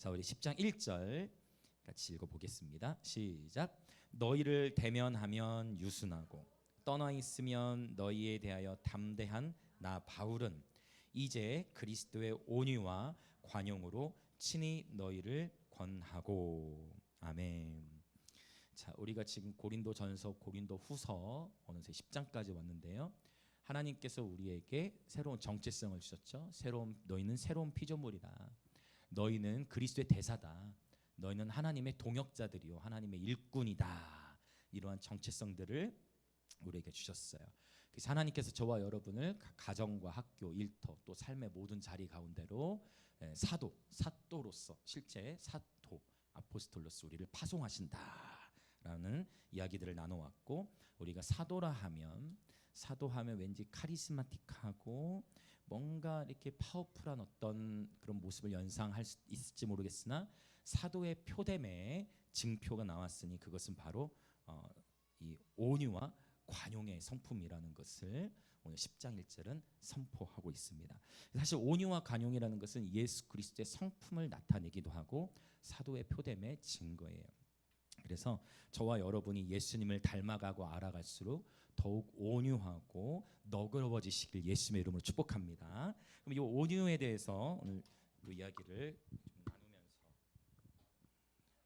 자, 우리 10장 1절 같이 읽어보겠습니다. 시작. 너희를 대면하면 유순하고 떠나 있으면 너희에 대하여 담대한 나 바울은 이제 그리스도의 온유와 관용으로 친히 너희를 권하고. 아멘. 자, 우리가 지금 고린도전서, 고린도후서 어느새 10장까지 왔는데요. 하나님께서 우리에게 새로운 정체성을 주셨죠. 너희는 새로운 피조물이다. 너희는 그리스도의 대사다. 너희는 하나님의 동역자들이요, 하나님의 일꾼이다. 이러한 정체성들을 우리에게 주셨어요. 그래서 하나님께서 저와 여러분을 가정과 학교, 일터, 또 삶의 모든 자리 가운데로 사도로서, 실제 사도, 아포스톨로서 우리를 파송하신다라는 이야기들을 나눠왔고, 우리가 사도하면 왠지 카리스마틱하고 뭔가 이렇게 파워풀한 어떤 그런 모습을 연상할 수 있을지 모르겠으나, 사도의 표됨에 징표가 나왔으니 그것은 바로 이 온유와 관용의 성품이라는 것을 오늘 10장 1절은 선포하고 있습니다. 사실 온유와 관용이라는 것은 예수 그리스도의 성품을 나타내기도 하고 사도의 표됨의 증거예요. 그래서 저와 여러분이 예수님을 닮아가고 알아갈수록 더욱 온유하고 너그러워지시길 예수님의 이름으로 축복합니다. 그럼 이 온유에 대해서 오늘 그 이야기를 좀 나누면서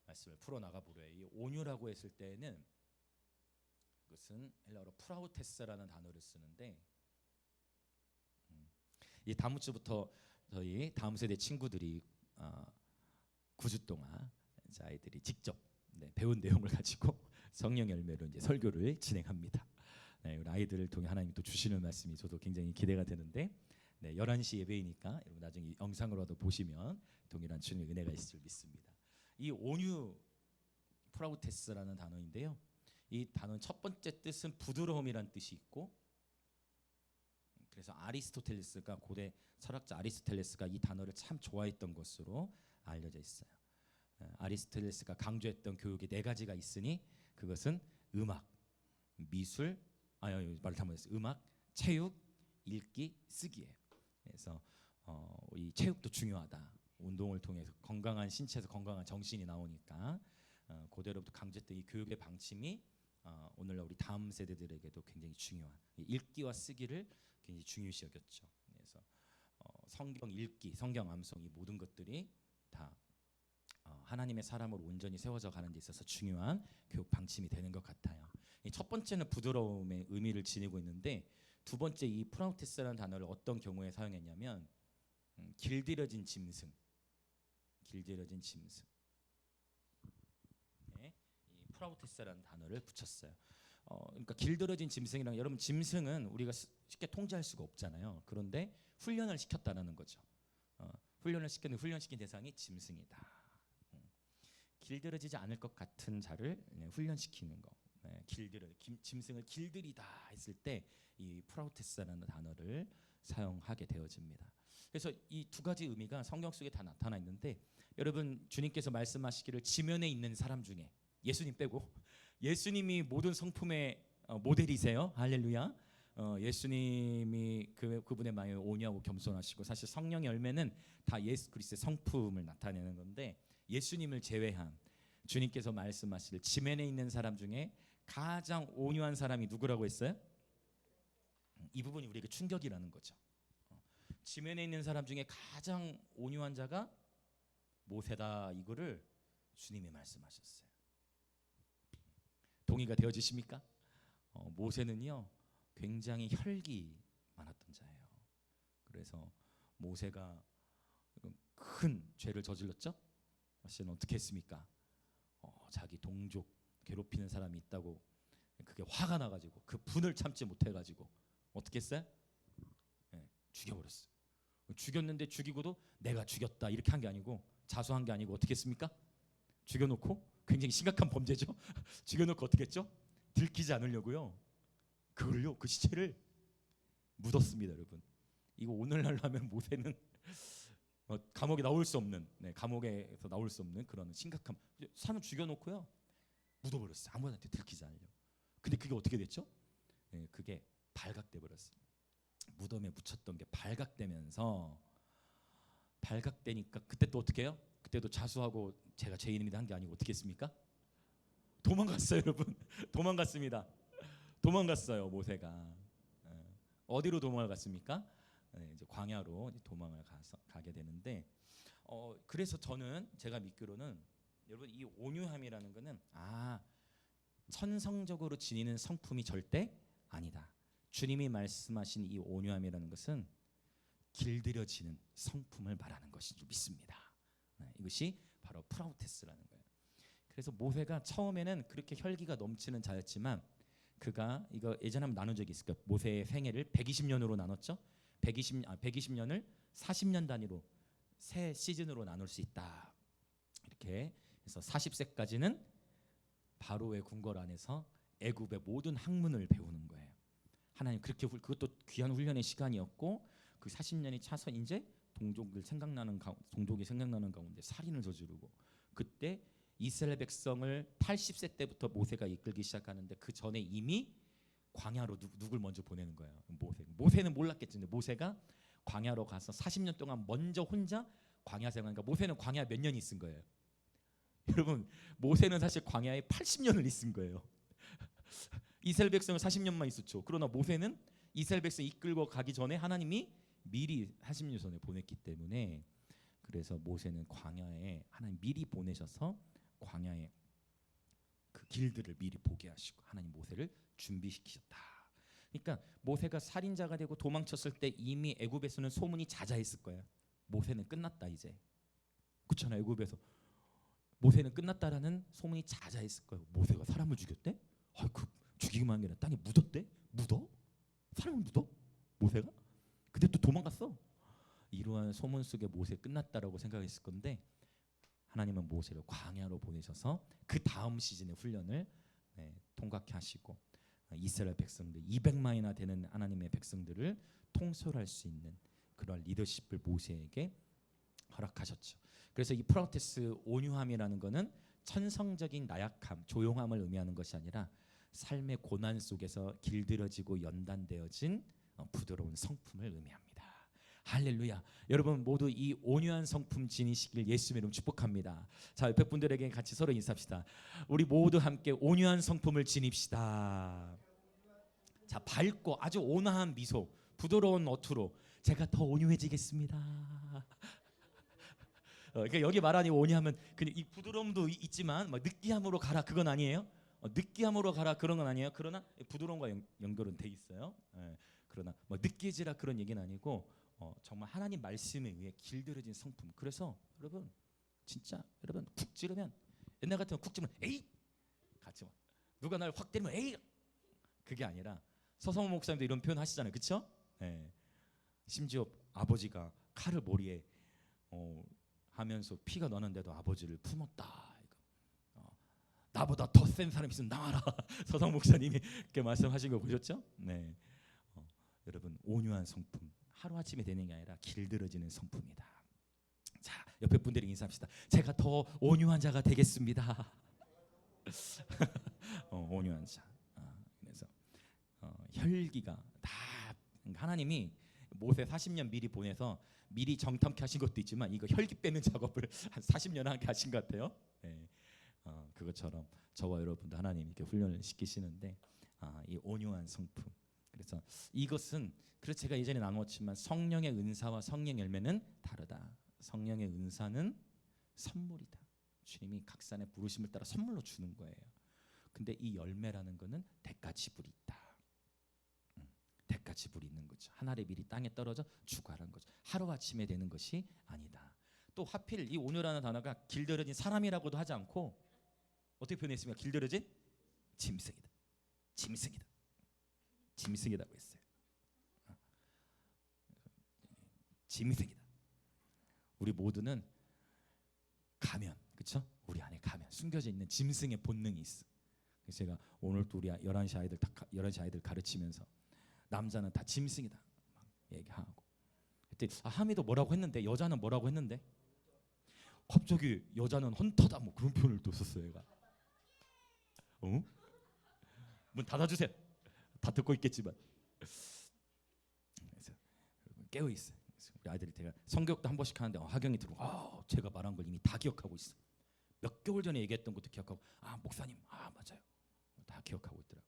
말씀을 풀어나가 보려요. 이 온유라고 했을 때는 그것은 헬라어로 프라우테스라는 단어를 쓰는데, 이 다음 주부터 저희 다음 세대 친구들이 9주 동안 아이들이 직접 배운 내용을 가지고 성령 열매로 이제 설교를 진행합니다. 우리 아이들을 통해 하나님이 또 주시는 말씀이 저도 굉장히 기대가 되는데, 11시 예배이니까 여러분 나중에 영상으로도 보시면 동일한 주님의 은혜가 있을 줄 믿습니다. 이 온유 프라우테스라는 단어인데요. 이 단어는 첫 번째 뜻은 부드러움이란 뜻이 있고, 그래서 아리스토텔레스가, 고대 철학자 아리스토텔레스가 이 단어를 참 좋아했던 것으로 알려져 있어요. 아리스토텔레스가 강조했던 교육이 4가지가 있으니 그것은 음악, 미술, 말을 잘못했어요. 음악, 체육, 읽기, 쓰기예요. 그래서 이 체육도 중요하다. 운동을 통해서 건강한 신체에서 건강한 정신이 나오니까 고대로부터 강조했던 이 교육의 방침이 오늘날 우리 다음 세대들에게도 굉장히 중요한, 읽기와 쓰기를 굉장히 중요시 여겼죠. 그래서 성경 읽기, 성경 암송, 이 모든 것들이 다 하나님의 사람으로 온전히 세워져 가는 데 있어서 중요한 교육 방침이 되는 것 같아요. 첫 번째는 부드러움의 의미를 지니고 있는데, 두 번째 이 프라우테스라는 단어를 어떤 경우에 사용했냐면 길들여진 짐승, 이 프라우테스라는 단어를 붙였어요. 그러니까 길들여진 짐승이랑, 여러분 짐승은 우리가 쉽게 통제할 수가 없잖아요. 그런데 훈련을 시켰다는 거죠. 훈련시킨 대상이 짐승이다. 길들여지지 않을 것 같은 자를 훈련시키는 거, 짐승을 길들이다 했을 때 이 프라우테스라는 단어를 사용하게 되어집니다. 그래서 이 2가지 의미가 성경 속에 다 나타나 있는데, 여러분 주님께서 말씀하시기를 지면에 있는 사람 중에, 예수님 빼고, 예수님이 모든 성품의 모델이세요. 할렐루야. 예수님이 그분의 마음에 온유하고 겸손하시고, 사실 성령의 열매는 다 예수 그리스도의 성품을 나타내는 건데, 예수님을 제외한 주님께서 말씀하시길 지면에 있는 사람 중에 가장 온유한 사람이 누구라고 했어요? 이 부분이 우리에게 충격이라는 거죠. 지면에 있는 사람 중에 가장 온유한 자가 모세다, 이거를 주님이 말씀하셨어요. 동의가 되어지십니까? 모세는요 굉장히 혈기 많았던 자예요. 그래서 모세가 큰 죄를 저질렀죠. 사실은 어떻게 했습니까? 자기 동족 괴롭히는 사람이 있다고 그게 화가 나가지고 그 분을 참지 못해가지고 어떻게 했어요? 죽여버렸어요. 죽였는데 죽이고도 내가 죽였다 이렇게 한 게 아니고, 자수한 게 아니고 어떻게 했습니까? 죽여놓고, 굉장히 심각한 범죄죠. 죽여놓고 어떻게 했죠? 들키지 않으려고요, 그 시체를 묻었습니다. 여러분, 이거 오늘날 하면 모세는 감옥에 나올 수 없는, 감옥에서 나올 수 없는 그런 심각한, 사람 죽여놓고요 묻어버렸어요. 아무한테 들키지 않으려고. 근데 그게 어떻게 됐죠? 그게 발각돼 버렸어요. 무덤에 묻혔던 게 발각되면서, 발각되니까 그때 또 어떻게 해요? 그때도 자수하고 제가 죄인입니다 한 게 아니고 어떻게 했습니까? 도망갔어요, 여러분. 도망갔습니다. 도망갔어요, 모세가. 어디로 도망을 갔습니까? 이제 광야로 도망을 가게 되는데, 그래서 저는 제가 믿기로는 여러분 이 온유함이라는 거는 천성적으로 지니는 성품이 절대 아니다. 주님이 말씀하신 이 온유함이라는 것은 길들여지는 성품을 말하는 것인 줄 믿습니다. 이것이 바로 프라우테스라는 거예요. 그래서 모세가 처음에는 그렇게 혈기가 넘치는 자였지만 그가 이거 예전에 한번 나눈 적이 있을 거예요. 모세의 생애를 120년으로 나눴죠. 120년을 40년 단위로 세 시즌으로 나눌 수 있다. 이렇게 해서 40세까지는 바로의 궁궐 안에서 애굽의 모든 학문을 배우는 거예요. 하나님 그렇게 그것도 귀한 훈련의 시간이었고, 그 40년이 차서 이제 동족이 생각나는 가운데 살인을 저지르고, 그때 이스라엘 백성을 80세 때부터 모세가 이끌기 시작하는데 그 전에 이미 광야로 누굴 먼저 보내는 거예요. 모세는 몰랐겠죠. 근데 모세가 광야로 가서 40년 동안 먼저 혼자 광야 생활하니까 모세는 광야 몇 년 있은 거예요. 여러분 모세는 사실 광야에 80년을 있은 거예요. 이스라엘 백성은 40년만 있었죠. 그러나 모세는 이스라엘 백성 이끌고 가기 전에 하나님이 미리 40년 전에 보냈기 때문에, 그래서 모세는 광야에 하나님 미리 보내셔서 광야의 그 길들을 미리 보게 하시고 하나님 모세를 준비시키셨다. 그러니까 모세가 살인자가 되고 도망쳤을 때 이미 애굽에서는 소문이 자자했을 거예요. 모세는 끝났다 이제. 그렇잖아요. 애굽에서 모세는 끝났다라는 소문이 자자했을 거예요. 모세가 사람을 죽였대? 그 죽이기만 한 게 아니라 땅에 묻었대? 묻어? 사람을 묻어? 모세가? 근데 또 도망갔어. 이러한 소문 속에 모세 끝났다라고 생각했을 건데, 하나님은 모세를 광야로 보내셔서 그 다음 시즌의 훈련을 통과케 하시고 이스라엘 백성들 200만이나 되는 하나님의 백성들을 통솔할 수 있는 그런 리더십을 모세에게 허락하셨죠. 그래서 이 프라우테스 온유함이라는 것은 천성적인 나약함, 조용함을 의미하는 것이 아니라 삶의 고난 속에서 길들여지고 연단되어진 부드러운 성품을 의미합니다. 할렐루야. 여러분 모두 이 온유한 성품 지니시길 예수의 이름 축복합니다. 자, 옆에 분들에게 같이 서로 인사합시다. 우리 모두 함께 온유한 성품을 지닙시다. 자, 밝고 아주 온화한 미소, 부드러운 어투로 제가 더 온유해지겠습니다. 그러니까 여기 말하는 온유함은 그냥 이 부드러움도 있지만 막 느끼함으로 가라 그건 아니에요. 느끼함으로 가라 그런 건 아니에요. 그러나 부드러움과 연결은 돼 있어요. 그러나 뭐 느끼지라 그런 얘기는 아니고 정말 하나님 말씀에 의해 길들여진 성품. 그래서 여러분 진짜 여러분 쿡 찌르면, 옛날 같으면 쿡 찌르면 에이 같이 막 누가 날 확 때리면 에이, 그게 아니라 서성모 목사님도 이런 표현 하시잖아요. 그렇죠? 심지어 아버지가 칼을 머리에 하면서 피가 나는데도 아버지를 품었다. 나보다 더 센 사람이 있으면 나와라. 서성 목사님이 그렇게 말씀하신 거 보셨죠? 네. 여러분 온유한 성품 하루아침에 되는 게 아니라 길들여지는 성품이다. 자, 옆에 분들이 인사합시다. 제가 더 온유한 자가 되겠습니다. 온유한 자. 그래서 혈기가 다 하나님이 모세 40년 미리 보내서 미리 정탐케 하신 것도 있지만 이거 혈기 빼는 작업을 한 40년 함께 하신 것 같아요. 네. 그것처럼 저와 여러분도 하나님 이렇게 훈련을 시키시는데, 이 온유한 성품. 그래서 이것은 그래서 제가 예전에 나누었지만 성령의 은사와 성령 열매는 다르다. 성령의 은사는 선물이다. 주님이 각산의 부르심을 따라 선물로 주는 거예요. 근데 이 열매라는 거는 대가 지불이 있다. 대가 지불이 있는 거죠. 한 알의 밀이 땅에 떨어져 죽어라는 거죠. 하루아침에 되는 것이 아니다. 또 하필 이 온유라는 단어가 길들여진 사람이라고도 하지 않고 어떻게 표현했습니까? 길들여진 짐승이다. 짐승이다. 짐승이라고 했어요. 짐승이다. 우리 모두는 가면, 그렇죠? 우리 안에 가면 숨겨져 있는 짐승의 본능이 있어. 그래서 제가 오늘 또 우리 11시 아이들 가르치면서 남자는 다 짐승이다 막 얘기하고, 그때 하미도 뭐라고 했는데 여자는 뭐라고 했는데 갑자기 여자는 헌터다 뭐 그런 표현을 또 썼어요. 얘가. 문 닫아주세요. 다 듣고 있겠지만. 그래서 깨어 있어요. 우리 아이들이 제가 성교육도 한 번씩 하는데 하경이 들어오고 제가 말한 걸 이미 다 기억하고 있어. 몇 개월 전에 얘기했던 것도 기억하고 목사님 맞아요. 다 기억하고 있더라고.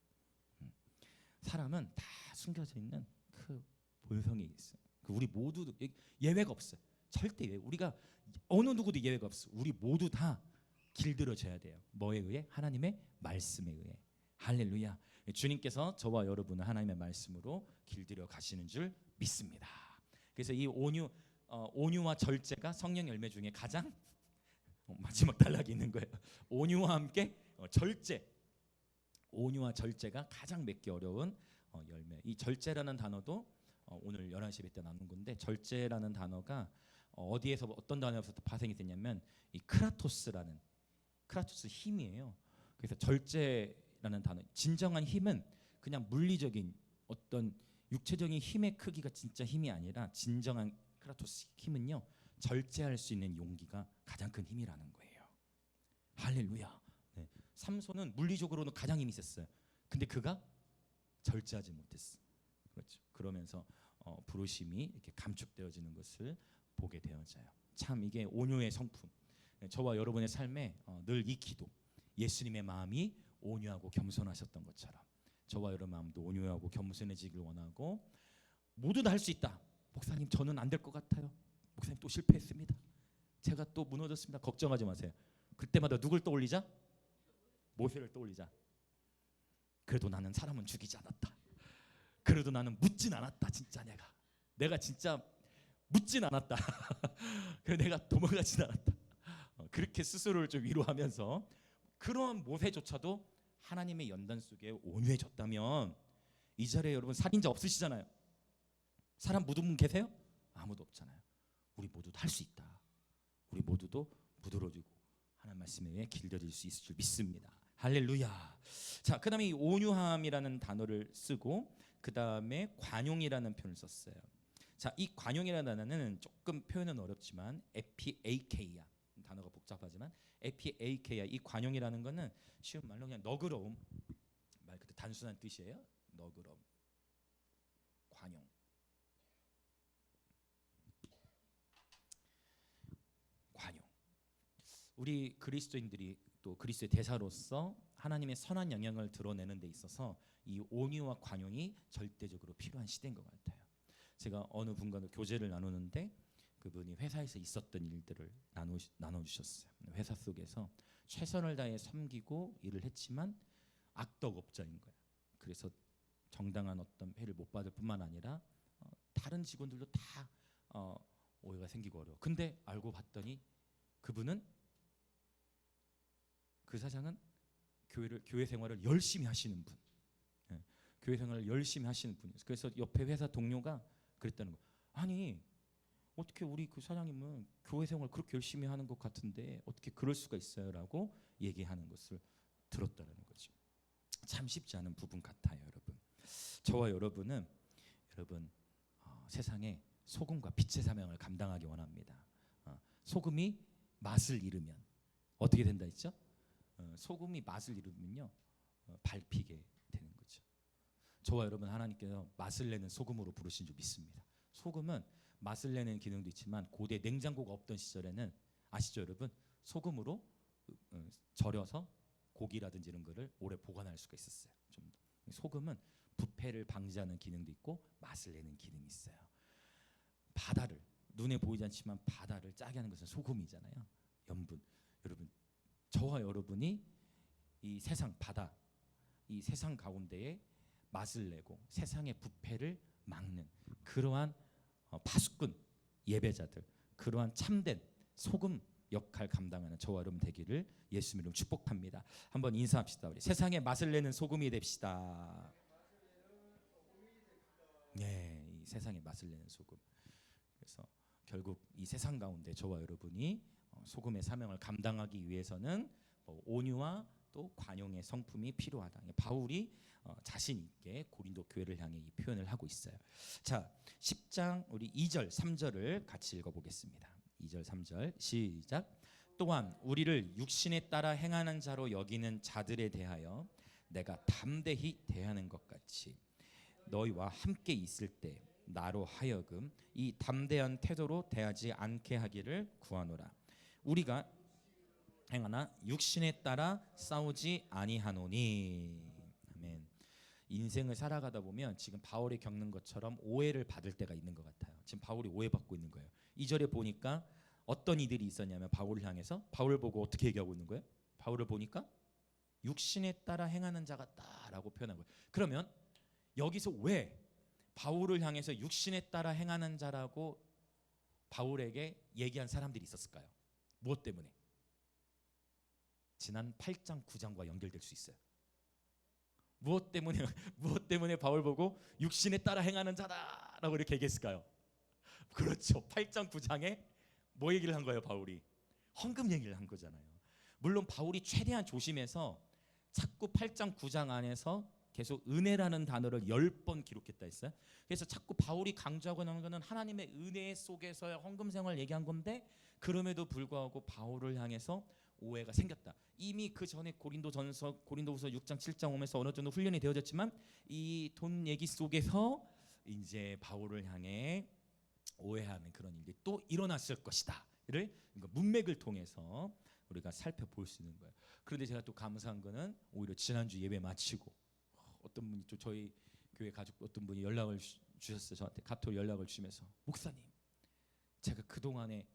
사람은 다 숨겨져 있는 그 본성이 있어. 그 우리 모두도 예외가 없어요. 절대 예외. 우리가 어느 누구도 예외가 없어. 우리 모두 다 길들여져야 돼요. 뭐에 의해? 하나님의 말씀에 의해. 할렐루야. 주님께서 저와 여러분을 하나님의 말씀으로 길들여 가시는 줄 믿습니다. 그래서 이 온유와 절제가 성령 열매 중에 가장 마지막 단락이 있는 거예요. 온유와 함께 절제. 온유와 절제가 가장 맺기 어려운 열매. 이 절제라는 단어도 오늘 11시 예배 때 나눈 건데, 절제라는 단어가 어디에서 어떤 단어에서부터 파생이 됐냐면 이 크라토스 힘이에요. 그래서 절제라는 단어, 진정한 힘은 그냥 물리적인 어떤 육체적인 힘의 크기가 진짜 힘이 아니라, 진정한 크라토스 힘은요, 절제할 수 있는 용기가 가장 큰 힘이라는 거예요. 할렐루야. 네. 삼손은 물리적으로는 가장 힘이 셌어요. 근데 그가 절제하지 못했어. 그렇죠. 그러면서 부르심이 이렇게 감축되어지는 것을 보게 되어져요. 참 이게 온유의 성품. 저와 여러분의 삶에 늘 이 기도, 예수님의 마음이 온유하고 겸손하셨던 것처럼 저와 여러분 마음도 온유하고 겸손해지길 원하고, 모두 다 할 수 있다. 목사님 저는 안 될 것 같아요. 목사님 또 실패했습니다. 제가 또 무너졌습니다. 걱정하지 마세요. 그때마다 누굴 떠올리자? 모세를 떠올리자. 그래도 나는 사람은 죽이지 않았다. 그래도 나는 묻진 않았다. 진짜 내가 진짜 묻진 않았다. 그래 내가 도망가진 않았다. 그렇게 스스로를 좀 위로하면서, 그러한 모세조차도 하나님의 연단 속에 온유해졌다면, 이 자리에 여러분 살인자 없으시잖아요. 사람 묻은 분 계세요? 아무도 없잖아요. 우리 모두도 할 수 있다. 우리 모두도 부드러워지고 하나님 말씀에 의해 길들일 수 있을 줄 믿습니다. 할렐루야. 자, 그 다음에 이 온유함이라는 단어를 쓰고, 그 다음에 관용이라는 표현을 썼어요. 자, 이 관용이라는 단어는 조금 표현은 어렵지만 에피에이케이아, 단어가 복잡하지만 에피에이케이아, 이 관용이라는 거는 쉬운 말로 그냥 너그러움, 말 그대로 단순한 뜻이에요. 너그러움, 관용. 관용. 우리 그리스도인들이 또 그리스도의 대사로서 하나님의 선한 영향을 드러내는 데 있어서 이 온유와 관용이 절대적으로 필요한 시대인 것 같아요. 제가 어느 분과도 교제를 나누는데 그분이 회사에서 있었던 일들을 나눠주셨어요. 회사 속에서 최선을 다해 섬기고 일을 했지만 악덕업자인 거야. 그래서 정당한 어떤 회를 못 받을 뿐만 아니라 다른 직원들도 다 오해가 생기고 어려워. 근데 알고 봤더니 그분은, 그 사장은 교회 생활을 열심히 하시는 분, 교회 생활을 열심히 하시는 분이었어요. 그래서 옆에 회사 동료가 그랬다는 거. 아니 어떻게 우리 그 사장님은 교회 생활 그렇게 열심히 하는 것 같은데 어떻게 그럴 수가 있어요라고 얘기하는 것을 들었다는 거죠. 참 쉽지 않은 부분 같아요, 여러분. 저와 여러분은 세상에 소금과 빛의 사명을 감당하기 원합니다. 소금이 맛을 잃으면 어떻게 된다 했죠? 소금이 맛을 잃으면요, 밟히게 되는 거죠. 저와 여러분 하나님께서 맛을 내는 소금으로 부르신 줄 믿습니다. 소금은 맛을 내는 기능도 있지만 고대 냉장고가 없던 시절에는 아시죠, 여러분? 소금으로 절여서 고기라든지 이런 거를 오래 보관할 수가 있었어요. 좀 소금은 부패를 방지하는 기능도 있고 맛을 내는 기능이 있어요. 바다를, 눈에 보이지 않지만 바다를 짜게 하는 것은 소금이잖아요. 염분. 여러분, 저와 여러분이 이 세상 바다, 이 세상 가운데에 맛을 내고 세상의 부패를 막는 그러한 파수꾼 예배자들, 그러한 참된 소금 역할 감당하는 저와 여러분 되기를 예수님 이름으로 축복합니다. 한번 인사합시다. 우리 세상에 맛을 내는 소금이 됩시다. 네, 이 세상에 맛을 내는 소금. 그래서 결국 이 세상 가운데 저와 여러분이 소금의 사명을 감당하기 위해서는 온유와 또 관용의 성품이 필요하다. 바울이 자신 있게 고린도 교회를 향해 이 표현을 하고 있어요. 자, 10장 우리 2절 3절을 같이 읽어보겠습니다. 2절 3절 시작. 또한 우리를 육신에 따라 행하는 자로 여기는 자들에 대하여 내가 담대히 대하는 것 같이 너희와 함께 있을 때 나로 하여금 이 담대한 태도로 대하지 않게 하기를 구하노라. 우리가 행하나 육신에 따라 싸우지 아니하노니. 아멘. 인생을 살아가다 보면 지금 바울이 겪는 것처럼 오해를 받을 때가 있는 것 같아요. 지금 바울이 오해받고 있는 거예요. 2절에 보니까 어떤 이들이 있었냐면 바울을 향해서 바울을 보고 어떻게 얘기하고 있는 거예요? 바울을 보니까 육신에 따라 행하는 자 같다라고 표현한 거예요. 그러면 여기서 왜 바울을 향해서 육신에 따라 행하는 자라고 바울에게 얘기한 사람들이 있었을까요? 무엇 때문에? 지난 8장 9장과 연결될 수 있어요. 무엇 때문에 바울 보고 육신에 따라 행하는 자다라고 이렇게 얘기했을까요? 그렇죠. 8장 9장에 뭐 얘기를 한 거예요? 바울이 헌금 얘기를 한 거잖아요. 물론 바울이 최대한 조심해서 자꾸 8장 9장 안에서 계속 은혜라는 단어를 10번 기록했다 했어요. 그래서 자꾸 바울이 강조하고 있는 것은 하나님의 은혜 속에서의 헌금 생활을 얘기한 건데, 그럼에도 불구하고 바울을 향해서 오해가 생겼다. 이미 그 전에 고린도후서 6장 7장 오면서 어느 정도 훈련이 되어졌지만 이 돈 얘기 속에서 이제 바울을 향해 오해하는 그런 일이 또 일어났을 것이다를 문맥을 통해서 우리가 살펴볼 수 있는 거예요. 그런데 제가 또 감사한 거는 오히려 지난주 예배 마치고 어떤 분이 또 저희 교회 가족 어떤 분이 연락을 주셨어요. 저한테 카톡 연락을 주면서 목사님, 제가 그동안에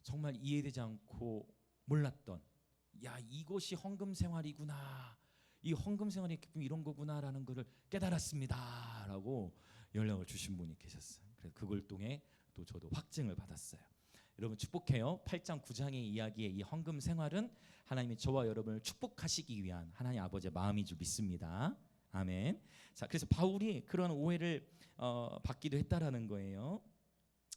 정말 이해되지 않고 몰랐던 이것이 헌금 생활이구나, 이 헌금 생활의 기쁨이 이런 거구나라는 것을 깨달았습니다라고 연락을 주신 분이 계셨어요. 그래서 그걸 통해 또 저도 확증을 받았어요. 여러분 축복해요. 8장 9장의 이야기의 이 헌금 생활은 하나님이 저와 여러분을 축복하시기 위한 하나님 아버지의 마음인 줄 믿습니다. 아멘. 자, 그래서 바울이 그런 오해를 받기도 했다라는 거예요.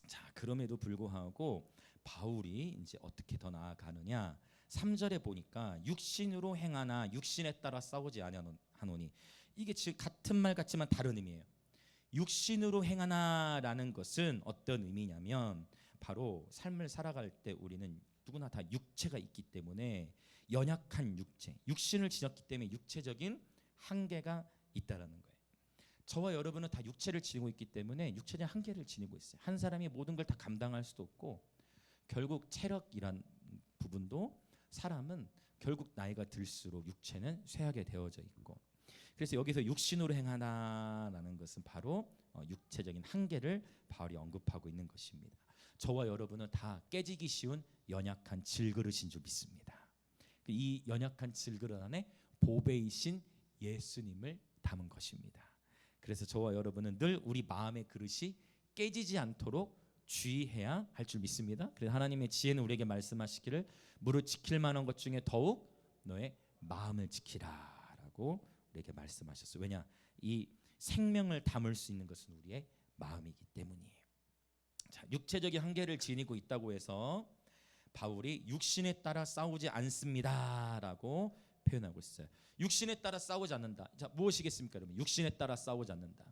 자, 그럼에도 불구하고 바울이 이제 어떻게 더 나아가느냐? 3절에 보니까 육신으로 행하나 육신에 따라 싸우지 아니하노니. 이게 지금 같은 말 같지만 다른 의미예요. 육신으로 행하나라는 것은 어떤 의미냐면 바로 삶을 살아갈 때 우리는 누구나 다 육체가 있기 때문에 연약한 육신을 지녔기 때문에 육체적인 한계가 있다라는 거예요. 저와 여러분은 다 육체를 지니고 있기 때문에 육체적 한계를 지니고 있어요. 한 사람이 모든 걸 다 감당할 수도 없고, 결국 체력이란 부분도 사람은 결국 나이가 들수록 육체는 쇠하게 되어져 있고, 그래서 여기서 육신으로 행하나라는 것은 바로 육체적인 한계를 바울이 언급하고 있는 것입니다. 저와 여러분은 다 깨지기 쉬운 연약한 질그릇인 줄 믿습니다. 이 연약한 질그릇 안에 보배이신 예수님을 담은 것입니다. 그래서 저와 여러분은 늘 우리 마음의 그릇이 깨지지 않도록 주의해야 할 줄 믿습니다. 그래서 하나님의 지혜는 우리에게 말씀하시기를 무릇 지킬 만한 것 중에 더욱 너의 마음을 지키라라고 우리에게 말씀하셨어요. 왜냐? 이 생명을 담을 수 있는 것은 우리의 마음이기 때문이에요. 자, 육체적인 한계를 지니고 있다고 해서 바울이 육신에 따라 싸우지 않습니다라고 표현하고 있어요. 육신에 따라 싸우지 않는다. 자, 무엇이겠습니까, 여러분? 육신에 따라 싸우지 않는다.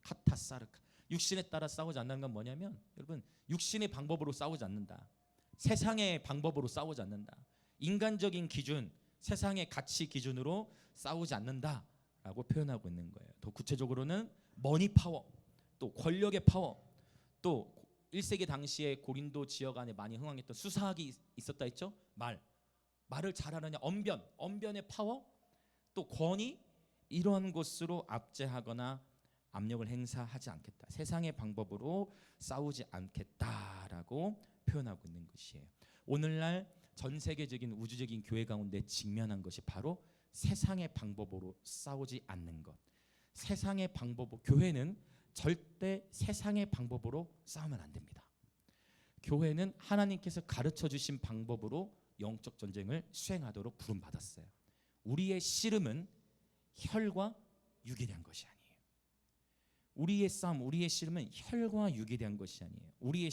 카타사르카. 육신에 따라 싸우지 않는 건 뭐냐면, 여러분, 육신의 방법으로 싸우지 않는다. 세상의 방법으로 싸우지 않는다. 인간적인 기준, 세상의 가치 기준으로 싸우지 않는다라고 표현하고 있는 거예요. 더 구체적으로는 머니 파워, 또 권력의 파워, 또 1세기 당시에 고린도 지역 안에 많이 흥황했던 수사학이 있었다 했죠. 말을 잘하느냐, 언변의 파워, 또 권위, 이러한 것으로 압제하거나 압력을 행사하지 않겠다. 세상의 방법으로 싸우지 않겠다라고 표현하고 있는 것이에요. 오늘날 전 세계적인 우주적인 교회 가운데 직면한 것이 바로 세상의 방법으로 싸우지 않는 것. 세상의 방법으로, 교회는 절대 세상의 방법으로 싸우면 안 됩니다. 교회는 하나님께서 가르쳐 주신 방법으로 영적 전쟁을 수행하도록 부름받았어요. 우리의 씨름은 혈과 육에 대한 것이 아니에요. 우리의 싸움, 우리의 씨름은 혈과 육에 대한 것이 아니에요. 우리의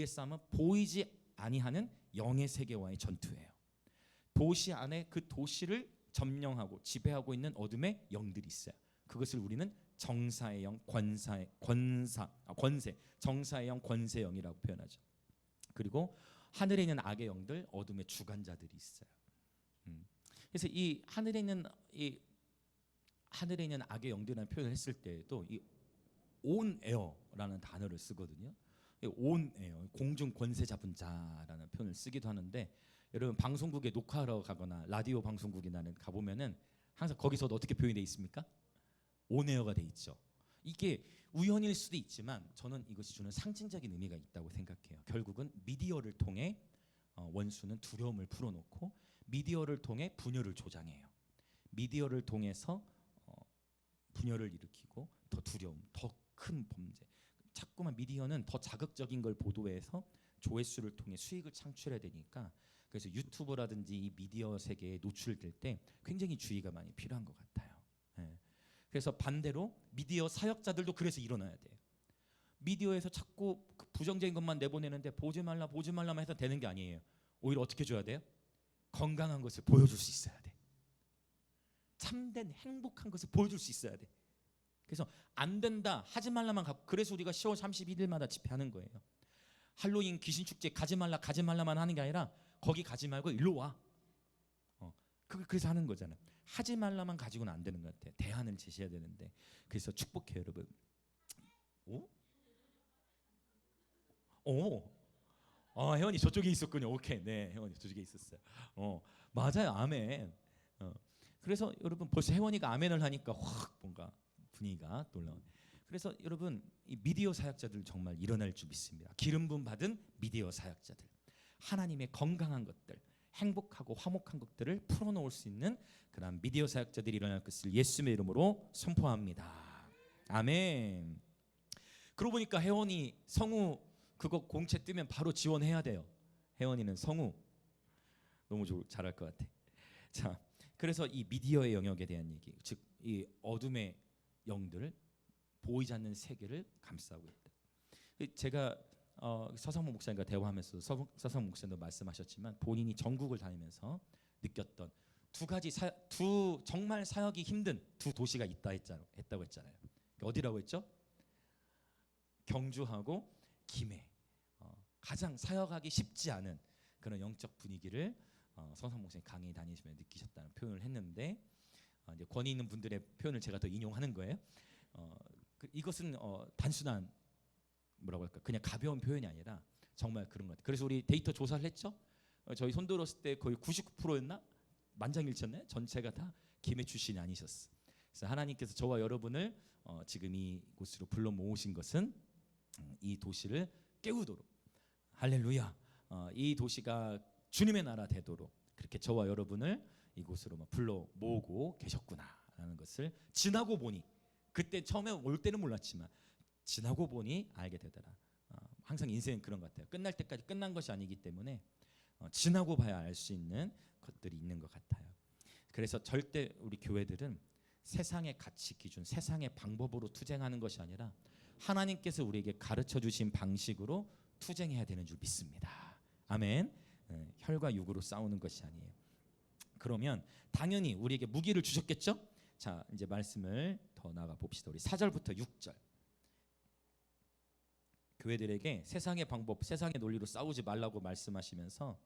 싸움은 보이지 아니하는 영의 세계와의 전투예요. 도시 안에 그 도시를 점령하고 지배하고 있는 어둠의 영들이 있어요. 그것을 우리는 정사의 영, 권세, 정사의 영, 권세 영이라고 표현하죠. 그리고 하늘에 있는 악의 영들, 어둠의 주관자들이 있어요. 그래서 이 하늘에 있는 이 하늘에 있는 악의 영들이라는 표현을 했을 때에도 이 온 에어라는 단어를 쓰거든요. 온 에어, 공중 권세 잡은 자라는 표현을 쓰기도 하는데, 여러분 방송국에 녹화하러 가거나 라디오 방송국이나 가보면은 항상 거기서도 어떻게 표현되어 있습니까? 온 에어가 돼 있죠. 이게 우연일 수도 있지만 저는 이것이 주는 상징적인 의미가 있다고 생각해요. 결국은 미디어를 통해 원수는 두려움을 풀어놓고 미디어를 통해 분열을 조장해요. 미디어를 통해서 분열을 일으키고 더 두려움, 더 큰 범죄. 자꾸만 미디어는 더 자극적인 걸 보도해서 조회수를 통해 수익을 창출해야 되니까, 그래서 유튜브라든지 이 미디어 세계에 노출될 때 굉장히 주의가 많이 필요한 것 같아요. 예. 그래서 반대로 미디어 사역자들도 그래서 일어나야 돼요. 미디어에서 자꾸 부정적인 것만 내보내는데 보지 말라만 해서 되는 게 아니에요. 오히려 어떻게 줘야 돼요? 건강한 것을 보여줄 수 있어야 돼. 참된 행복한 것을 보여줄 수 있어야 돼. 그래서 안 된다, 하지 말라만 가고, 그래서 우리가 10월 31일마다 집회하는 거예요. 할로윈 귀신 축제 가지 말라만 하는 게 아니라 거기 가지 말고 일로 와. 그래서 하는 거잖아요. 하지 말라만 가지고는 안 되는 것 같아요. 대안을 제시해야 되는데. 그래서 축복해요, 여러분. 혜원이 저쪽에 있었군요. 오케이, 네, 혜원이 저쪽에 있었어요. 맞아요, 아멘. 그래서 여러분 벌써 혜원이가 아멘을 하니까 확 뭔가 분위기가 놀라운. 그래서 여러분 이 미디어 사역자들 정말 일어날 줄 믿습니다. 기름 부음 받은 미디어 사역자들, 하나님의 건강한 것들, 행복하고 화목한 것들을 풀어놓을 수 있는 그런 미디어 사역자들이 일어날 것을 예수님의 이름으로 선포합니다. 아멘. 그러고 보니까 혜원이 성우 그거 공채 뜨면 바로 지원해야 돼요. 혜원이는 성우 너무 잘할 것 같아. 자, 그래서 이 미디어의 영역에 대한 얘기, 즉 이 어둠의 영들, 보이지 않는 세계를 감싸고 있다. 제가 서성모 목사님과 대화하면서 서성모 목사님도 말씀하셨지만 본인이 전국을 다니면서 느꼈던 두 가지 정말 사역이 힘든 두 도시가 했다고 했잖아요. 어디라고 했죠? 경주하고 김해. 가장 사역하기 쉽지 않은 그런 영적 분위기를 서성모 목사님 강의 다니시면 느끼셨다는 표현을 했는데, 이제 권위 있는 분들의 표현을 제가 더 인용하는 거예요. 이것은 단순한 뭐라고 할까, 그냥 가벼운 표현이 아니라 정말 그런 것 같아요. 그래서 우리 데이터 조사를 했죠. 저희 손 들었을 때 거의 99%였나? 만장일치였나요? 전체가 다 김해 출신이 아니셨어. 그래서 하나님께서 저와 여러분을 지금 이곳으로 불러 모으신 것은 이 도시를 깨우도록, 할렐루야, 이 도시가 주님의 나라 되도록 그렇게 저와 여러분을 이곳으로 불러 모으고 계셨구나라는 것을 지나고 보니, 그때 처음에 올 때는 몰랐지만 지나고 보니 알게 되더라. 항상 인생은 그런 것 같아요. 끝날 때까지 끝난 것이 아니기 때문에 지나고 봐야 알 수 있는 것들이 있는 것 같아요. 그래서 절대 우리 교회들은 세상의 가치 기준, 세상의 방법으로 투쟁하는 것이 아니라 하나님께서 우리에게 가르쳐 주신 방식으로 투쟁해야 되는 줄 믿습니다. 아멘. 혈과 육으로 싸우는 것이 아니에요. 그러면 당연히 우리에게 무기를 주셨겠죠? 자, 이제 말씀을 더 나가 봅시다. 우리 4절부터 6절. 교회들에게 세상의 방법, 세상의 논리로 싸우지 말라고 말씀하시면서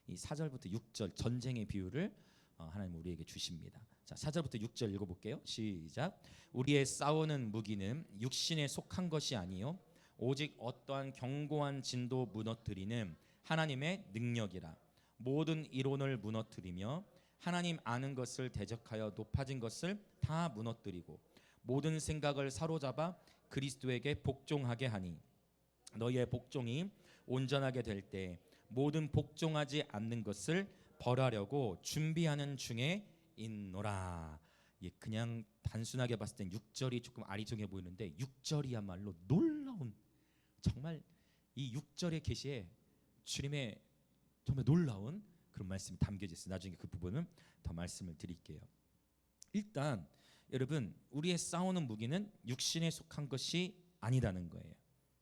이 4절부터 6절 전쟁의 비유를 하나님 우리에게 주십니다. 자, 4절부터 6절 읽어볼게요. 시작. 우리의 싸우는 무기는 육신에 속한 것이 아니요 오직 어떠한 견고한 진도 무너뜨리는 하나님의 능력이라. 모든 이론을 무너뜨리며 하나님 아는 것을 대적하여 높아진 것을 다 무너뜨리고 모든 생각을 사로잡아 그리스도에게 복종하게 하니 너희의 복종이 온전하게 될 때 모든 복종하지 않는 것을 벌하려고 준비하는 중에 있노라. 그냥 단순하게 봤을 땐 6절이 조금 아리송해 보이는데 6절이야말로 놀라운, 정말 이 6절의 계시에 주님의 정말 놀라운 그런 말씀이 담겨져 있어요. 나중에 그 부분은 더 말씀을 드릴게요. 일단 여러분, 우리의 싸우는 무기는 육신에 속한 것이 아니라는 거예요.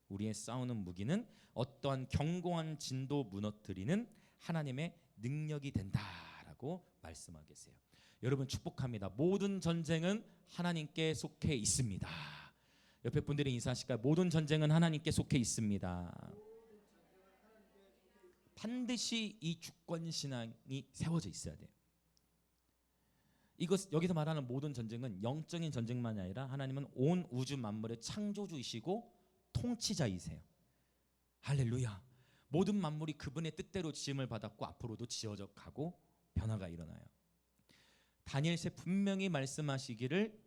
우리의 싸우는 무기는 어떠한 견고한 진도 무너뜨리는 하나님의 능력이 된다라고 말씀하고 계세요. 여러분 축복합니다. 모든 전쟁은 하나님께 속해 있습니다. 옆에 분들이 인사하실까요? 모든 전쟁은 하나님께 속해 있습니다. 반드시 이 주권 신앙이 세워져 있어야 돼요. 이것 여기서 말하는 모든 전쟁은 영적인 전쟁만이 아니라 하나님은 온 우주 만물의 창조주이시고 통치자이세요. 할렐루야. 모든 만물이 그분의 뜻대로 지음을 받았고 앞으로도 지어져 가고 변화가 일어나요. 다니엘서 분명히 말씀하시기를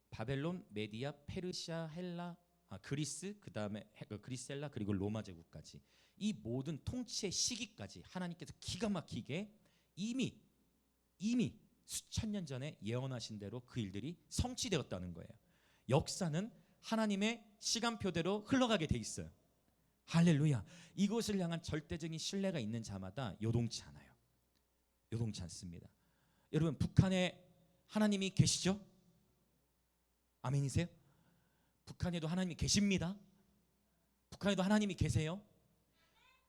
바벨론, 메디아, 페르시아, 헬라, 그리스, 그다음에 그리스, 헬라, 그리고 로마 제국까지 이 모든 통치의 시기까지 하나님께서 기가 막히게 이미 수천 년 전에 예언하신 대로 그 일들이 성취되었다는 거예요. 역사는 하나님의 시간표대로 흘러가게 돼 있어요. 할렐루야. 이것을 향한 절대적인 신뢰가 있는 자마다 요동치 않아요. 요동치 않습니다. 여러분, 북한에 하나님이 계시죠? 아멘이세요? 북한에도 하나님이 계십니다. 북한에도 하나님이 계세요.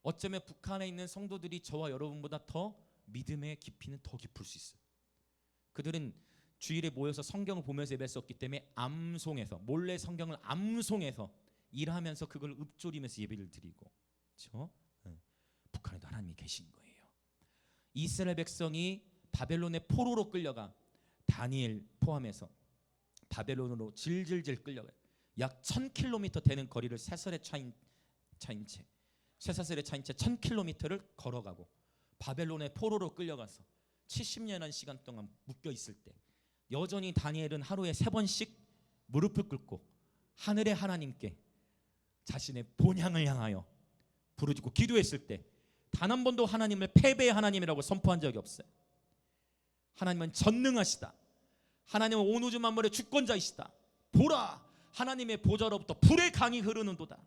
어쩌면 북한에 있는 성도들이 저와 여러분보다 더 믿음의 깊이는 더 깊을 수 있어요. 그들은 주일에 모여서 성경을 보면서 예배했었기 때문에 암송해서, 몰래 성경을 암송해서 일하면서 그걸 읊조리면서 예배를 드리고, 그렇죠? 북한에도 하나님이 계신 거예요. 이스라엘 백성이 바벨론의 포로로 끌려가 다니엘 포함해서 바벨론으로 질질질 끌려가요. 약 1000km 되는 거리를 쇠사슬에 차인 채 1000km를 걸어가고 바벨론의 포로로 끌려가서 70년이라는 시간 동안 묶여 있을 때 여전히 다니엘은 하루에 3번씩 무릎을 꿇고 하늘의 하나님께 자신의 본향을 향하여 부르짖고 기도했을 때 단 한 번도 하나님을 패배의 하나님이라고 선포한 적이 없어요. 하나님은 전능하시다. 하나님은 온 우주 만물의 주권자이시다. 보라, 하나님의 보좌로부터 불의 강이 흐르는도다.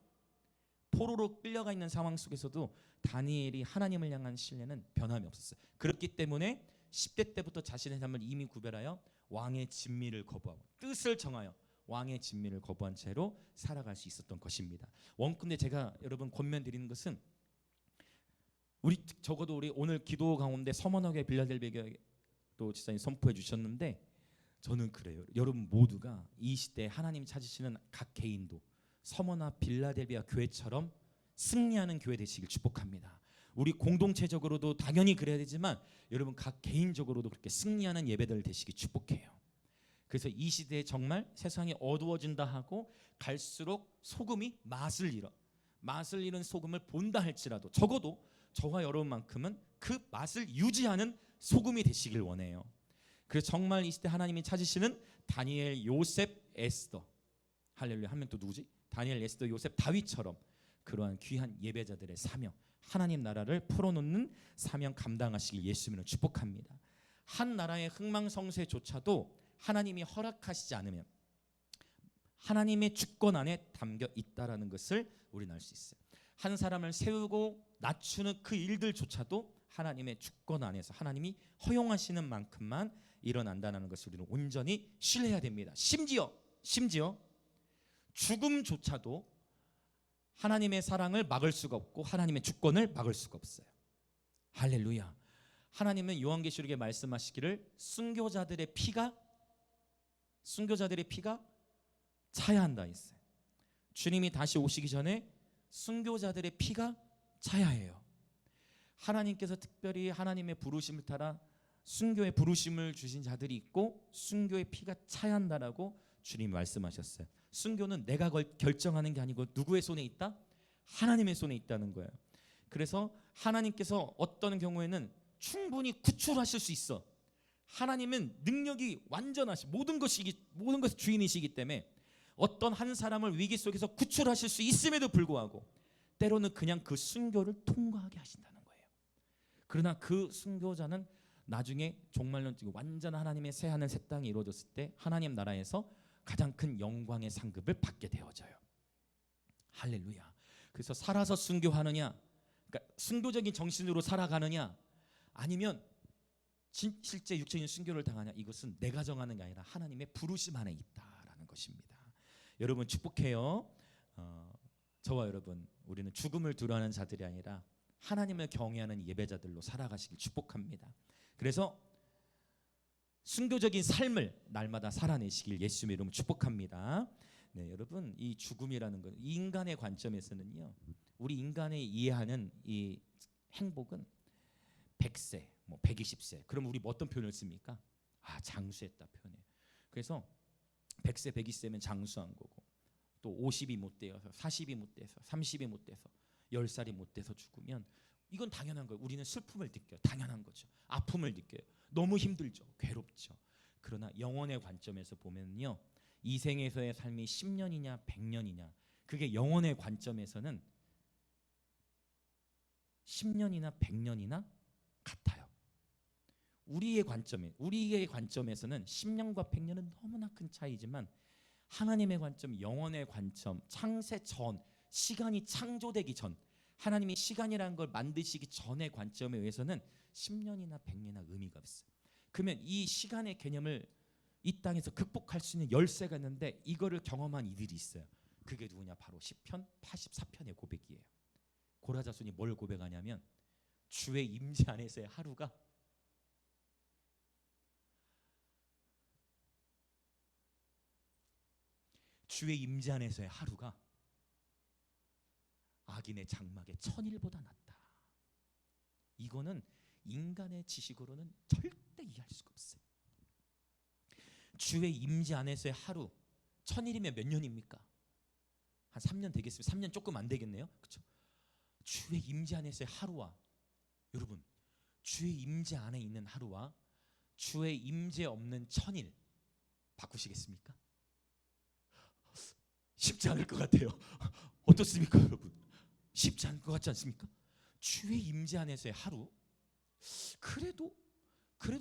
포로로 끌려가 있는 상황 속에서도 다니엘이 하나님을 향한 신뢰는 변함이 없었어요. 그렇기 때문에 10대 때부터 자신의 삶을 이미 구별하여 왕의 진미를 거부하고 뜻을 정하여 왕의 진미를 거부한 채로 살아갈 수 있었던 것입니다. 원컨대 제가 여러분 권면드리는 것은 적어도 우리 오늘 기도 가운데 서머너교회 빌라델비아 또 지사님 선포해 주셨는데 저는 그래요. 여러분 모두가 이 시대에 하나님 찾으시는 각 개인도 서머나 빌라델비아 교회처럼 승리하는 교회 되시길 축복합니다. 우리 공동체적으로도 당연히 그래야 되지만 여러분 각 개인적으로도 그렇게 승리하는 예배들 되시길 축복해요. 그래서 이 시대에 정말 세상이 어두워진다 하고 갈수록 소금이 맛을 잃은 소금을 본다 할지라도 적어도 저와 여러분만큼은 그 맛을 유지하는 소금이 되시길 원해요. 그래서 정말 이 시대 하나님이 찾으시는 다니엘, 요셉, 에스더, 할렐루야, 하면 또 누구지? 다니엘, 에스더, 요셉, 다윗처럼 그러한 귀한 예배자들의 사명, 하나님 나라를 풀어놓는 사명 감당하시길 예수님으로 축복합니다. 한 나라의 흥망성쇠조차도 하나님이 허락하시지 않으면 하나님의 주권 안에 담겨 있다라는 것을 우리는 알 수 있어요. 한 사람을 세우고 낮추는 그 일들조차도 하나님의 주권 안에서 하나님이 허용하시는 만큼만 일어난다는 것을 우리는 온전히 신뢰해야 됩니다. 심지어 죽음조차도 하나님의 사랑을 막을 수가 없고 하나님의 주권을 막을 수가 없어요. 할렐루야. 하나님은 요한계시록에 말씀하시기를 순교자들의 피가 차야 한다 했어요. 주님이 다시 오시기 전에 순교자들의 피가 차야 해요. 하나님께서 특별히 하나님의 부르심을 따라 순교의 부르심을 주신 자들이 있고 순교의 피가 차야 한다라고 주님이 말씀하셨어요. 순교는 내가 결정하는 게 아니고 누구의 손에 있다? 하나님의 손에 있다는 거예요. 그래서 하나님께서 어떤 경우에는 충분히 구출하실 수 있어. 하나님은 능력이 완전하시 모든 것의 주인이시기 때문에 어떤 한 사람을 위기 속에서 구출하실 수 있음에도 불구하고 때로는 그냥 그 순교를 통과하게 하신다는 거예요. 그러나 그 순교자는 나중에 종말론 완전 하나님의 새 하늘 새 땅이 이루어졌을 때 하나님 나라에서 가장 큰 영광의 상급을 받게 되어져요. 할렐루야. 그래서 살아서 순교하느냐, 그러니까 순교적인 정신으로 살아가느냐, 아니면 실제 육체적인 순교를 당하냐, 이것은 내가 정하는 게 아니라 하나님의 부르심 안에 있다라는 것입니다. 여러분 축복해요. 저와 여러분, 우리는 죽음을 두려워하는 자들이 아니라 하나님을 경외하는 예배자들로 살아가시길 축복합니다. 그래서 순교적인 삶을 날마다 살아내시길 예수님의 이름으로 축복합니다. 네, 여러분, 이 죽음이라는 것, 인간의 관점에서는요, 우리 인간의 이해하는 이 행복은 100세, 120세. 그럼 우리 어떤 표현을 씁니까? 장수했다 표현해요. 그래서 100세 120세면 장수한 거고, 또 50이 못 되어서 40이 못 돼서 30이 못 돼서 10살이 못 돼서 죽으면 이건 당연한 거예요. 우리는 슬픔을 느껴요. 당연한 거죠. 아픔을 느껴요. 너무 힘들죠. 괴롭죠. 그러나 영혼의 관점에서 보면요, 이 생에서의 삶이 10년이냐 100년이냐, 그게 영혼의 관점에서는 10년이나 100년이나 같아요. 우리의 관점에서는 10년과 100년은 너무나 큰 차이지만, 하나님의 관점, 영혼의 관점, 창세 전, 시간이 창조되기 전, 하나님이 시간이라는 걸 만드시기 전의 관점에 의해서는 10년이나 100년이나 의미가 없어요. 그러면 이 시간의 개념을 이 땅에서 극복할 수 있는 열쇠가 있는데, 이거를 경험한 이들이 있어요. 그게 누구냐? 바로 시편 84편의 고백이에요. 고라 자손이 뭘 고백하냐면, 주의 임재 안에서의 하루가 악인의 장막의 1000일보다 낫다. 이거는 인간의 지식으로는 절대 이해할 수가 없어요. 주의 임재 안에서의 하루, 1000일이면 몇 년입니까? 한 3년 되겠습니다. 3년 조금 안 되겠네요. 그렇죠? 주의 임재 안에서의 하루와, 여러분, 주의 임재 안에 있는 하루와 주의 임재 없는 1000일 바꾸시겠습니까? 쉽지 않을 것 같아요. 어떻습니까, 여러분? 쉽지 않을 것 같지 않습니까? 주의 임재 안에서의 하루, 그래도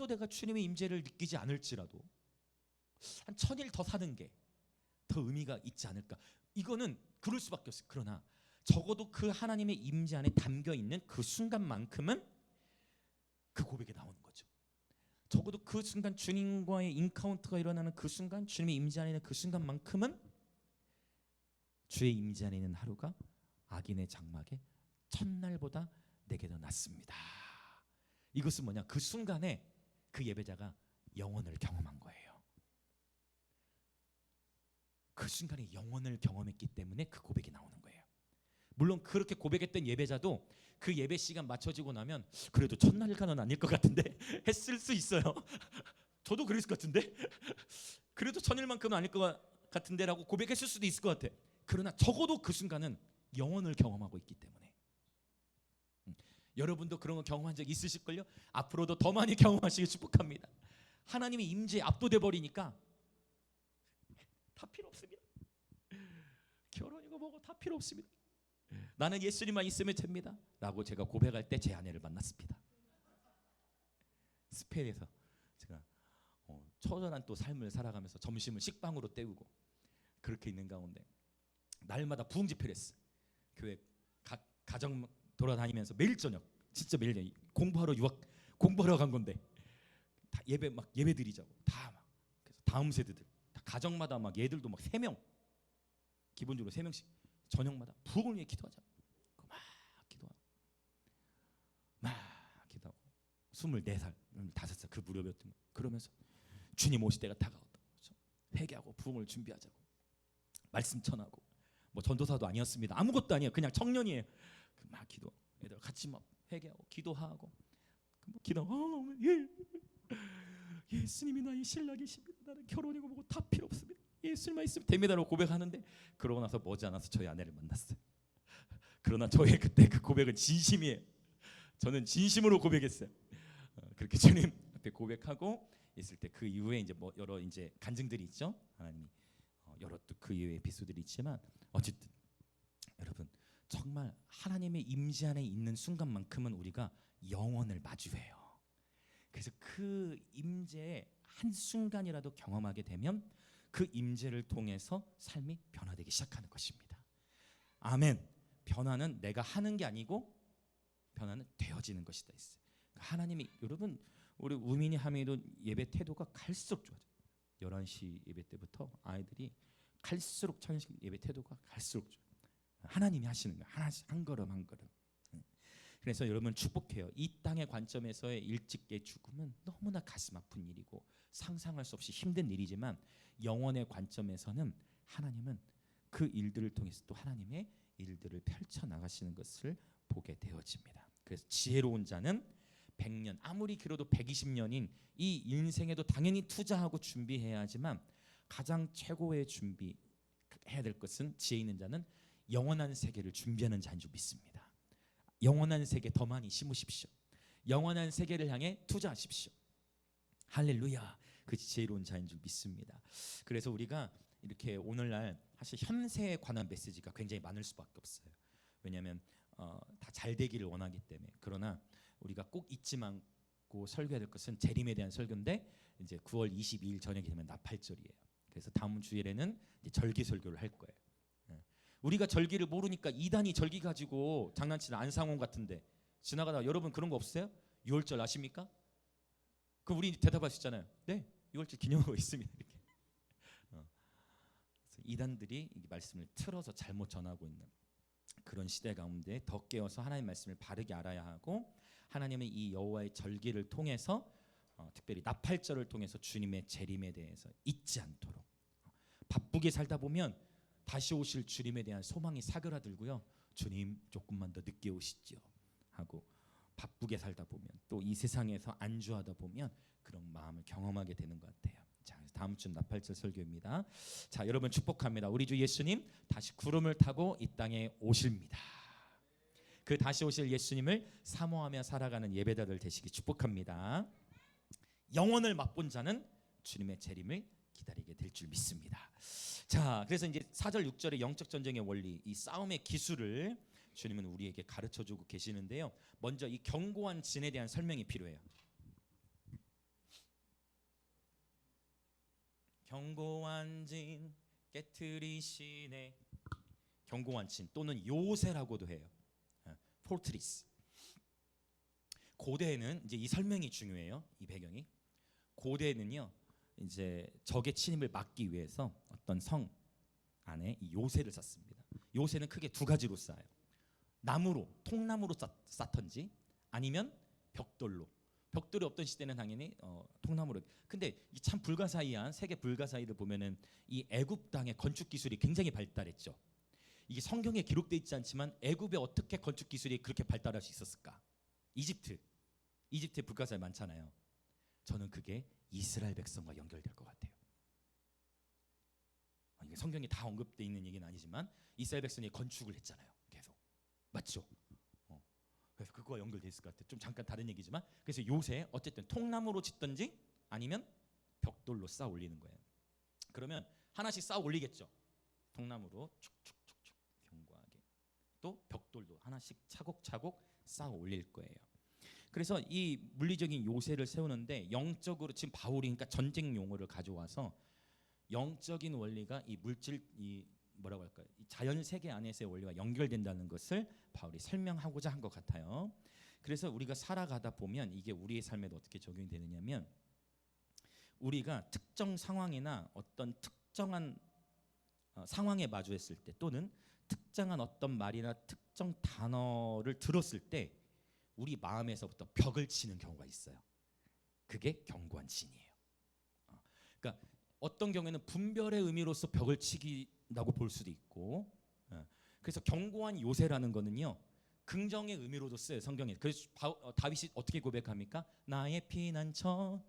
내가 주님의 임재를 느끼지 않을지라도 한 1000일 더 사는 게 더 의미가 있지 않을까. 이거는 그럴 수밖에 없어요. 그러나 적어도 그 하나님의 임재 안에 담겨 있는 그 순간만큼은 그 고백에 나오는 거죠. 적어도 그 순간, 주님과의 인카운트가 일어나는 그 순간, 주님의 임재 안에 있는 그 순간만큼은 주의 임재 안에 있는 하루가 악인의 장막에 1000날보다 내게 더 낫습니다. 이것은 뭐냐? 그 순간에 그 예배자가 영혼을 경험한 거예요. 그 순간에 영혼을 경험했기 때문에 그 고백이 나오는 거예요. 물론 그렇게 고백했던 예배자도 그 예배 시간 맞춰지고 나면 그래도 1000날간은 아닐 것 같은데 했을 수 있어요. 저도 그랬을 것 같은데 그래도 1000일만큼은 아닐 것 같은데 라고 고백했을 수도 있을 것 같아. 그러나 적어도 그 순간은 영혼을 경험하고 있기 때문에, 여러분도 그런 거 경험한 적 있으실걸요? 앞으로도 더 많이 경험하시길 축복합니다. 하나님의 임재에 압도돼 버리니까 다 필요 없습니다. 결혼이고 뭐고 다 필요 없습니다. 나는 예수님만 있으면 됩니다 라고 제가 고백할 때 제 아내를 만났습니다. 스페인에서 제가 처절한 또 삶을 살아가면서 점심을 식빵으로 때우고 그렇게 있는 가운데 날마다 부흥 집회를 했어. 교회 가정 돌아다니면서 매일 저녁, 진짜 매일 저녁 공부하러 간 건데 다 예배 드리자고 다 그래서 다음 세대들 다 가정마다 얘들도 3명, 기본적으로 3명씩 저녁마다 부흥을 위해 기도하자고 막 기도하고 24살, 5살 그 무렵이었던 거. 그러면서 주님 오실 때가 다가왔다. 그렇죠? 회개하고 부흥을 준비하자고 말씀 전하고, 전도사도 아니었습니다. 아무것도 아니에요. 그냥 청년이에요. 막 기도, 애들 같이 회개하고 기도하고 기도하고 예수님이 나의 신랑이십니다. 나는 결혼이고 뭐고 다 필요 없습니다. 예수님만 있으면 됩니다라고 고백하는데, 그러고 나서 머지않아서 저희 아내를 만났어요. 그러나 저의 그때 그 고백은 진심이에요. 저는 진심으로 고백했어요. 그렇게 주님 앞에 고백하고 있을 때 그 이후에 이제 여러 이제 간증들이 있죠. 하나님이 여러 또 그 이후의 에피소드들이 있지만, 어쨌든 여러분, 정말 하나님의 임재 안에 있는 순간만큼은 우리가 영혼을 마주해요. 그래서 그 임재의 한 순간이라도 경험하게 되면 그 임재를 통해서 삶이 변화되기 시작하는 것입니다. 아멘. 변화는 내가 하는 게 아니고 변화는 되어지는 것이다 있어요. 하나님이, 여러분, 우리 우민이 하미도 예배 태도가 갈수록 좋아져요. 11시 예배 때부터 아이들이 갈수록 찬식 예배 태도가 갈수록 좋아요. 하나님이 하시는 거예요. 하나씩 한 걸음 한 걸음. 그래서 여러분 축복해요. 이 땅의 관점에서의 일찍의 죽음은 너무나 가슴 아픈 일이고 상상할 수 없이 힘든 일이지만, 영혼의 관점에서는 하나님은 그 일들을 통해서 또 하나님의 일들을 펼쳐 나가시는 것을 보게 되어집니다. 그래서 지혜로운 자는 100년, 아무리 길어도 120년인 이 인생에도 당연히 투자하고 준비해야 하지만 가장 최고의 준비해야 될 것은 지혜 있는 자는 영원한 세계를 준비하는 자인 줄 믿습니다. 영원한 세계 더 많이 심으십시오. 영원한 세계를 향해 투자하십시오. 할렐루야. 그 지혜로운 자인 줄 믿습니다. 그래서 우리가 이렇게 오늘날 사실 현세에 관한 메시지가 굉장히 많을 수밖에 없어요. 왜냐하면 다 잘 되기를 원하기 때문에. 그러나 우리가 꼭 잊지 말고 설교해야 될 것은 재림에 대한 설교인데 이제 9월 22일 저녁이 되면 나팔절이에요. 그래서 다음 주일에는 이제 절기 설교를 할 거예요. 우리가 절기를 모르니까 이단이 절기 가지고 장난치는 안상홍 같은데 지나가다가 여러분 그런 거 없어요? 6월절 아십니까? 그 우리 대답할 수 있잖아요. 네, 6월절 기념하고 있습니다. 이렇게. 그래서 이단들이 이 말씀을 틀어서 잘못 전하고 있는 그런 시대 가운데 더 깨어서 하나님의 말씀을 바르게 알아야 하고 하나님의 이 여호와의 절기를 통해서 특별히 나팔절을 통해서 주님의 재림에 대해서 잊지 않도록 바쁘게 살다 보면 다시 오실 주님에 대한 소망이 사그라들고요. 주님 조금만 더 늦게 오시죠 하고 바쁘게 살다 보면 또 이 세상에서 안주하다 보면 그런 마음을 경험하게 되는 것 같아요. 자, 다음 주 나팔절 설교입니다. 자, 여러분 축복합니다. 우리 주 예수님 다시 구름을 타고 이 땅에 오십니다. 그 다시 오실 예수님을 사모하며 살아가는 예배자들 되시기 축복합니다. 영원을 맛본 자는 주님의 재림을 기다리게 될 줄 믿습니다. 자, 그래서 이제 4절 6절의 영적 전쟁의 원리, 이 싸움의 기술을 주님은 우리에게 가르쳐주고 계시는데요. 먼저 이 견고한 진에 대한 설명이 필요해요. 견고한 진 깨트리시네. 견고한 진 또는 요새라고도 해요. 포트리스. 고대에는 이제 이 설명이 중요해요. 이 배경이. 고대에는요. 이제 적의 침입을 막기 위해서 어떤 성 안에 이 요새를 쌓습니다. 요새는 크게 두 가지로 쌓아요. 나무로, 통나무로 쌓던지 아니면 벽돌로. 벽돌이 없던 시대는 당연히 통나무로. 근데 이 참 불가사의한 세계 불가사의를 보면은 이 애굽 땅의 건축 기술이 굉장히 발달했죠. 이게 성경에 기록되어 있지 않지만 애굽에 어떻게 건축 기술이 그렇게 발달할 수 있었을까? 이집트에 불가사의 많잖아요. 저는 그게 이스라엘 백성과 연결될 것 같아요. 이게 성경에 다 언급되어 있는 얘기는 아니지만 이스라엘 백성이 건축을 했잖아요. 계속 맞죠? 그래서 그거와 연결돼 있을 것 같아요. 좀 잠깐 다른 얘기지만 그래서 요새 어쨌든 통나무로 짓든지 아니면 벽돌로 쌓아 올리는 거예요. 그러면 하나씩 쌓아 올리겠죠. 통나무로 축축축축 견고하게 또 벽돌도 하나씩 차곡차곡 쌓아 올릴 거예요. 그래서 이 물리적인 요새를 세우는데 영적으로 지금 바울이 그러니까 전쟁 용어를 가져와서 영적인 원리가 이 물질 이 뭐라고 할까요? 이 자연 세계 안에서의 원리와 연결된다는 것을 바울이 설명하고자 한 것 같아요. 그래서 우리가 살아가다 보면 이게 우리의 삶에도 어떻게 적용이 되느냐면 우리가 특정 상황이나 어떤 특정한 상황에 마주했을 때 또는 특정한 어떤 말이나 특정 단어를 들었을 때 우리 마음에서부터 벽을 치는 경우가 있어요. 그게 견고한 진이에요. 그러니까 어떤 경우에는 분별의 의미로서 벽을 치긴다고 볼 수도 있고, 그래서 견고한 요새라는 거는요 긍정의 의미로도 쓰여요 성경에. 그래서 다윗이 어떻게 고백합니까? 나의 피난처,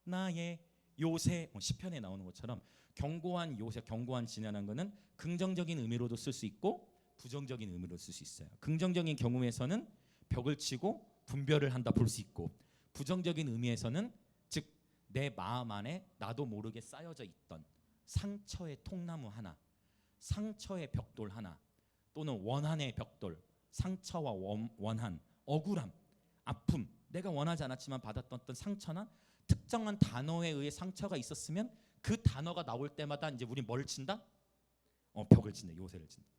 나의 요새. 시편에 나오는 것처럼 견고한 요새, 견고한 진이라는 거는 긍정적인 의미로도 쓸 수 있고 부정적인 의미로 쓸 수 있어요. 긍정적인 경우에서는 벽을 치고 분별을 한다 볼 수 있고, 부정적인 의미에서는 즉 내 마음 안에 나도 모르게 쌓여져 있던 상처의 통나무 하나, 상처의 벽돌 하나, 또는 원한의 벽돌, 상처와 원한, 억울함, 아픔, 내가 원하지 않았지만 받았던 어떤 상처나 특정한 단어에 의해 상처가 있었으면 그 단어가 나올 때마다 이제 우리 뭘 친다? 벽을 친다, 요새를 친다.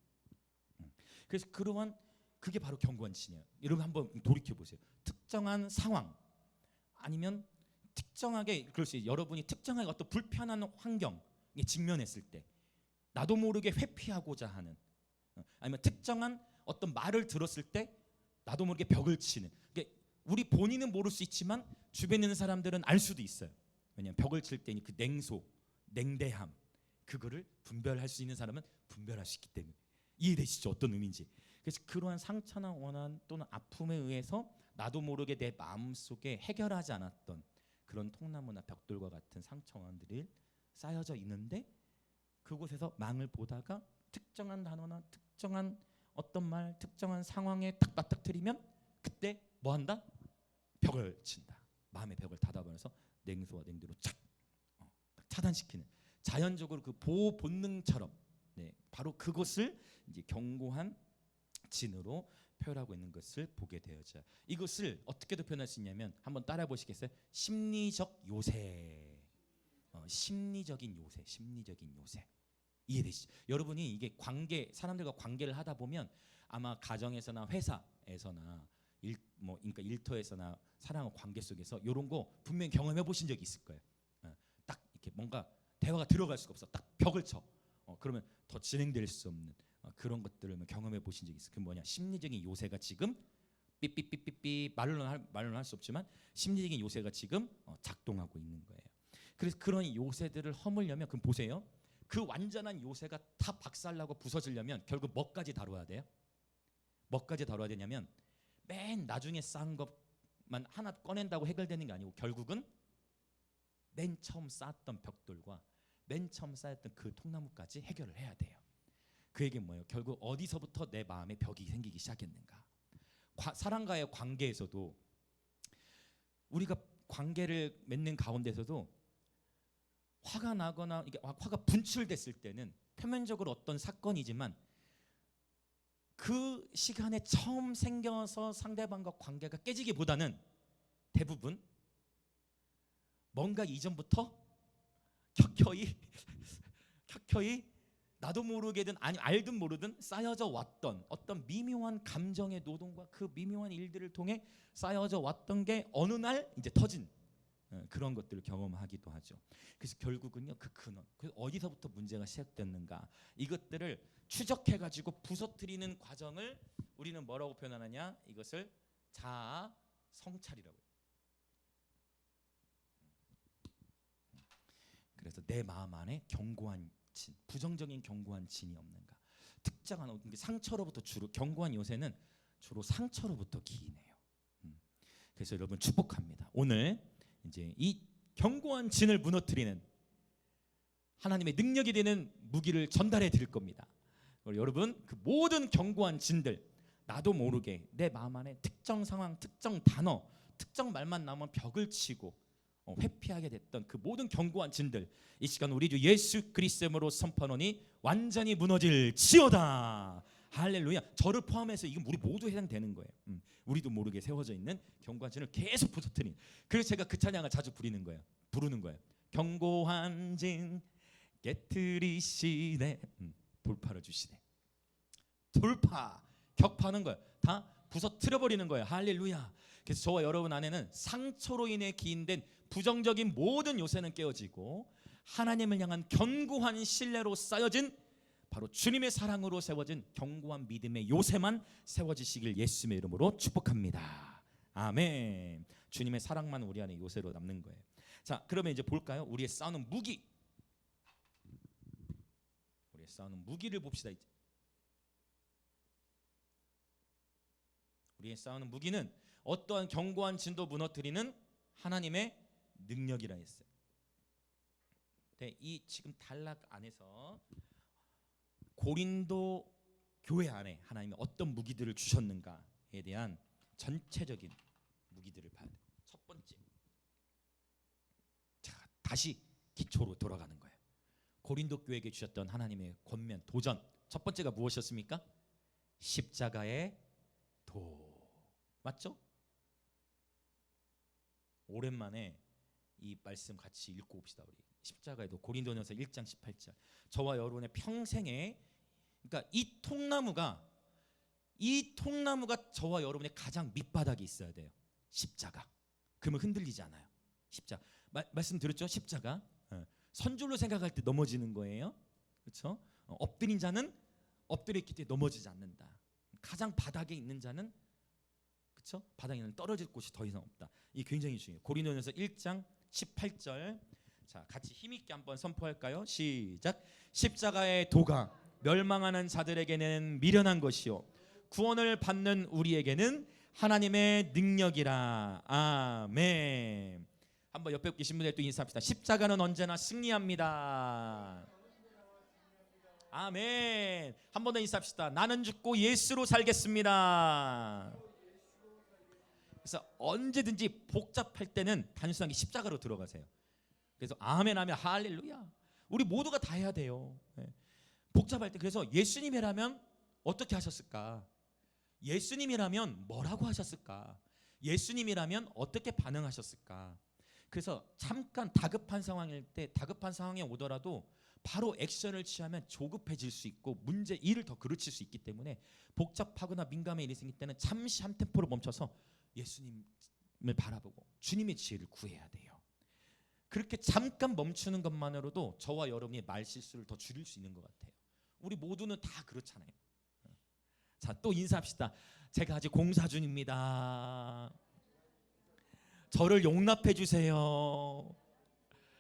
그래서 그러한 그게 바로 견고한 진이에요. 여러분 한번 돌이켜 보세요. 특정한 상황 아니면 특정하게 그럴 수 있어요. 여러분이 특정하게 어떤 불편한 환경에 직면했을 때 나도 모르게 회피하고자 하는, 아니면 특정한 어떤 말을 들었을 때 나도 모르게 벽을 치는. 그러니까 우리 본인은 모를 수 있지만 주변에 있는 사람들은 알 수도 있어요. 왜냐하면 벽을 칠 때니 그 냉소, 냉대함, 그거를 분별할 수 있는 사람은 분별할 수 있기 때문에. 이해되시죠? 어떤 의미인지. 그래서 그러한 상처나 원한 또는 아픔에 의해서 나도 모르게 내 마음속에 해결하지 않았던 그런 통나무나 벽돌과 같은 상처들이 쌓여져 있는데, 그곳에서 망을 보다가 특정한 단어나 특정한 어떤 말, 특정한 상황에 딱 맞닥뜨리면 그때 뭐한다? 벽을 친다. 마음의 벽을 닫아버려서 냉소와 냉도로 착 차단시키는, 자연적으로 그 보호 본능처럼, 네, 바로 그것을 이제 견고한 진으로 표현하고 있는 것을 보게 되어져. 이것을 어떻게도 표현할 수 있냐면 한번 따라 보시겠어요? 심리적 요새. 심리적인 요새, 심리적인 요새. 이해되시죠? 여러분이 이게 관계, 사람들과 관계를 하다 보면 아마 가정에서나 회사에서나 그러니까 일터에서나 사랑과 관계 속에서 이런 거 분명히 경험해 보신 적이 있을 거예요. 딱 이렇게 뭔가 대화가 들어갈 수가 없어. 딱 벽을 쳐. 그러면 더 진행될 수 없는 그런 것들을 경험해 보신 적이 있어요. 그 뭐냐? 심리적인 요새가 지금 삐삐삐삐삐 말로는 할 수 없지만 심리적인 요새가 지금 작동하고 있는 거예요. 그래서 그런 요새들을 허물려면, 그럼 보세요. 그 완전한 요새가 다 박살나고 부서지려면 결국 뭐까지 다뤄야 돼요? 뭐까지 다뤄야 되냐면 맨 나중에 쌓은 것만 하나 꺼낸다고 해결되는 게 아니고 결국은 맨 처음 쌓았던 벽돌과 맨 처음 쌓였던 그 통나무까지 해결을 해야 돼요. 그 얘기는 뭐예요? 결국 어디서부터 내 마음에 벽이 생기기 시작했는가? 사람과의 관계에서도, 우리가 관계를 맺는 가운데서도 화가 나거나 이게 화가 분출됐을 때는 표면적으로 어떤 사건이지만 그 시간에 처음 생겨서 상대방과 관계가 깨지기보다는 대부분 뭔가 이전부터 켜켜이 나도 모르게든 아니 알든 모르든 쌓여져 왔던 어떤 미묘한 감정의 노동과 그 미묘한 일들을 통해 쌓여져 왔던 게 어느 날 이제 터진 그런 것들을 경험하기도 하죠. 그래서 결국은요, 그 근원, 어디서부터 문제가 시작됐는가, 이것들을 추적해가지고 부서뜨리는 과정을 우리는 뭐라고 표현하느냐? 이것을 자아 성찰이라고. 그래서 내 마음 안에 견고한 진, 부정적인 견고한 진이 없는가. 특정한 상처로부터, 주로 견고한 요새는 주로 상처로부터 기인해요. 그래서 여러분 축복합니다. 오늘 이제 이 견고한 진을 무너뜨리는 하나님의 능력이 되는 무기를 전달해 드릴 겁니다. 여러분 그 모든 견고한 진들, 나도 모르게 내 마음 안에 특정 상황, 특정 단어, 특정 말만 나오면 벽을 치고 회피하게 됐던 그 모든 견고한 진들, 이 시간 우리 주 예수 그리스도로 선포하노니 완전히 무너질지어다. 할렐루야. 저를 포함해서 이건 우리 모두 해당되는 거예요. 우리도 모르게 세워져 있는 견고한 진을 계속 부서뜨리는. 그래서 제가 그 찬양을 자주 부르는 거예요. 견고한 진 깨트리시네, 돌파를 주시네. 돌파, 격파하는 거예요. 다 부서뜨려 버리는 거예요. 할렐루야. 그래서 저와 여러분 안에는 상처로 인해 기인된 부정적인 모든 요새는 깨어지고 하나님을 향한 견고한 신뢰로 쌓여진, 바로 주님의 사랑으로 세워진 견고한 믿음의 요새만 세워지시길 예수님의 이름으로 축복합니다. 아멘. 주님의 사랑만 우리 안에 요새로 남는 거예요. 자, 그러면 이제 볼까요? 우리의 싸우는 무기. 우리의 싸우는 무기를 봅시다. 이제 우리의 싸우는 무기는 어떠한 견고한 진도 무너뜨리는 하나님의 능력이라 했어요. 네, 이 지금 단락 안에서 고린도 교회 안에 하나님이 어떤 무기들을 주셨는가에 대한 전체적인 무기들을 봐야 돼요. 첫 번째, 자, 다시 기초로 돌아가는 거예요. 고린도 교회에게 주셨던 하나님의 권면, 도전. 첫 번째가 무엇이었습니까? 십자가의 도. 맞죠? 오랜만에 이 말씀 같이 읽고 봅시다. 우리 십자가의 도, 고린도전서 1장 18절. 저와 여러분의 평생에, 그러니까 이 통나무가 저와 여러분의 가장 밑바닥에 있어야 돼요. 십자가. 그러면 흔들리지 않아요. 십자가. 말씀드렸죠? 십자가. 선줄로 생각할 때 넘어지는 거예요. 그렇죠? 엎드린 자는 엎드렸기 때문에 넘어지지 않는다. 가장 바닥에 있는 자는, 그렇죠? 바닥에는 떨어질 곳이 더 이상 없다. 이게 굉장히 중요해요. 고린도전서 1장 18절. 자, 같이 힘있게 한번 선포할까요? 시작. 십자가의 도가 멸망하는 자들에게는 미련한 것이요 구원을 받는 우리에게는 하나님의 능력이라. 아멘. 한번 옆에 계신 분들 또 인사합시다. 십자가는 언제나 승리합니다. 아멘. 한 번 더 인사합시다. 나는 죽고 예수로 살겠습니다. 그래서 언제든지 복잡할 때는 단순하게 십자가로 들어가세요. 그래서 아멘 하면 할렐루야. 우리 모두가 다 해야 돼요. 복잡할 때. 그래서 예수님이라면 어떻게 하셨을까? 예수님이라면 뭐라고 하셨을까? 예수님이라면 어떻게 반응하셨을까? 그래서 잠깐 다급한 상황일 때, 다급한 상황에 오더라도 바로 액션을 취하면 조급해질 수 있고 일을 더 그르칠 수 있기 때문에 복잡하거나 민감한 일이 생길 때는 잠시 한 템포로 멈춰서 예수님을 바라보고 주님의 지혜를 구해야 돼요. 그렇게 잠깐 멈추는 것만으로도 저와 여러분이 말실수를 더 줄일 수 있는 것 같아요. 우리 모두는 다 그렇잖아요. 자, 또 인사합시다. 제가 아직 공사 중입니다. 저를 용납해 주세요.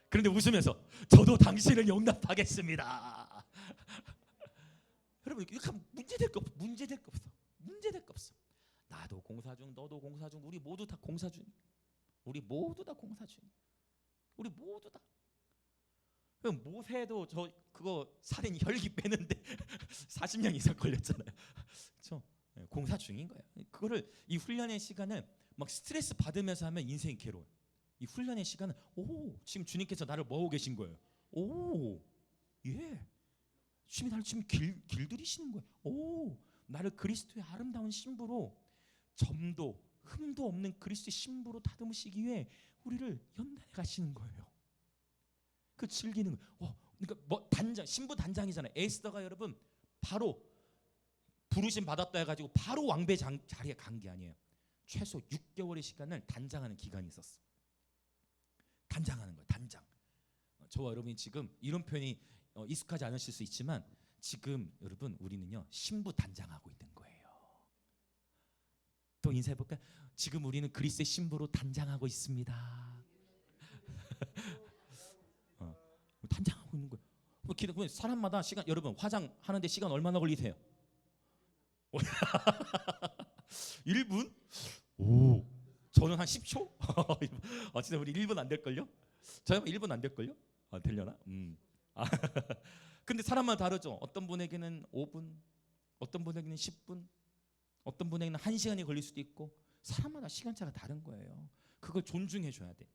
그런데 웃으면서 저도 당신을 용납하겠습니다. 여러분 이렇게 하면 문제될 거 없어. 나도 공사 중, 너도 공사 중, 우리 모두 다 공사 중. 우리 모두 다 공사 중. 우리 모두 다. 모세도 저 그거 살인 혈기 빼는데 40년 이상 걸렸잖아요. 그렇죠? 공사 중인 거예요. 그거를 이 훈련의 시간을 막 스트레스 받으면서 하면 인생이 괴로워요. 이 훈련의 시간은 지금 주님께서 나를 뭐하고 계신 거예요? 주님이 나를 지금 길들이시는 거예요. 나를 그리스도의 아름다운 신부로, 점도 흠도 없는 그리스도의 신부로 다듬으시기 위해 우리를 연단해 가시는 거예요. 그 즐기는 거예요. 그러니까 단장, 신부 단장이잖아요. 에스더가 여러분 바로 부르심 받았다 해가지고 바로 왕배 자리에 간 게 아니에요. 최소 6개월의 시간을 단장하는 기간이 있었어. 단장하는 거예요. 단장. 저와 여러분이 지금 이런 표현이 익숙하지 않으실 수 있지만 지금 여러분 우리는요 신부 단장하고 있는 거예요. 또 인사해 볼까요? 지금 우리는 그리스도의 신부로 단장하고 있습니다. 단장하고 있는 거예요. 사람마다 시간, 여러분 화장하는데 시간 얼마나 걸리세요? 1분? 저는 한 10초? 진짜 우리 1분 안 될걸요? 저희 1분 안 될걸요? 되려나? 근데 사람마다 다르죠. 어떤 분에게는 5분, 어떤 분에게는 10분, 어떤 분에게는 1시간이 걸릴 수도 있고 사람마다 시간차가 다른 거예요. 그걸 존중해 줘야 돼.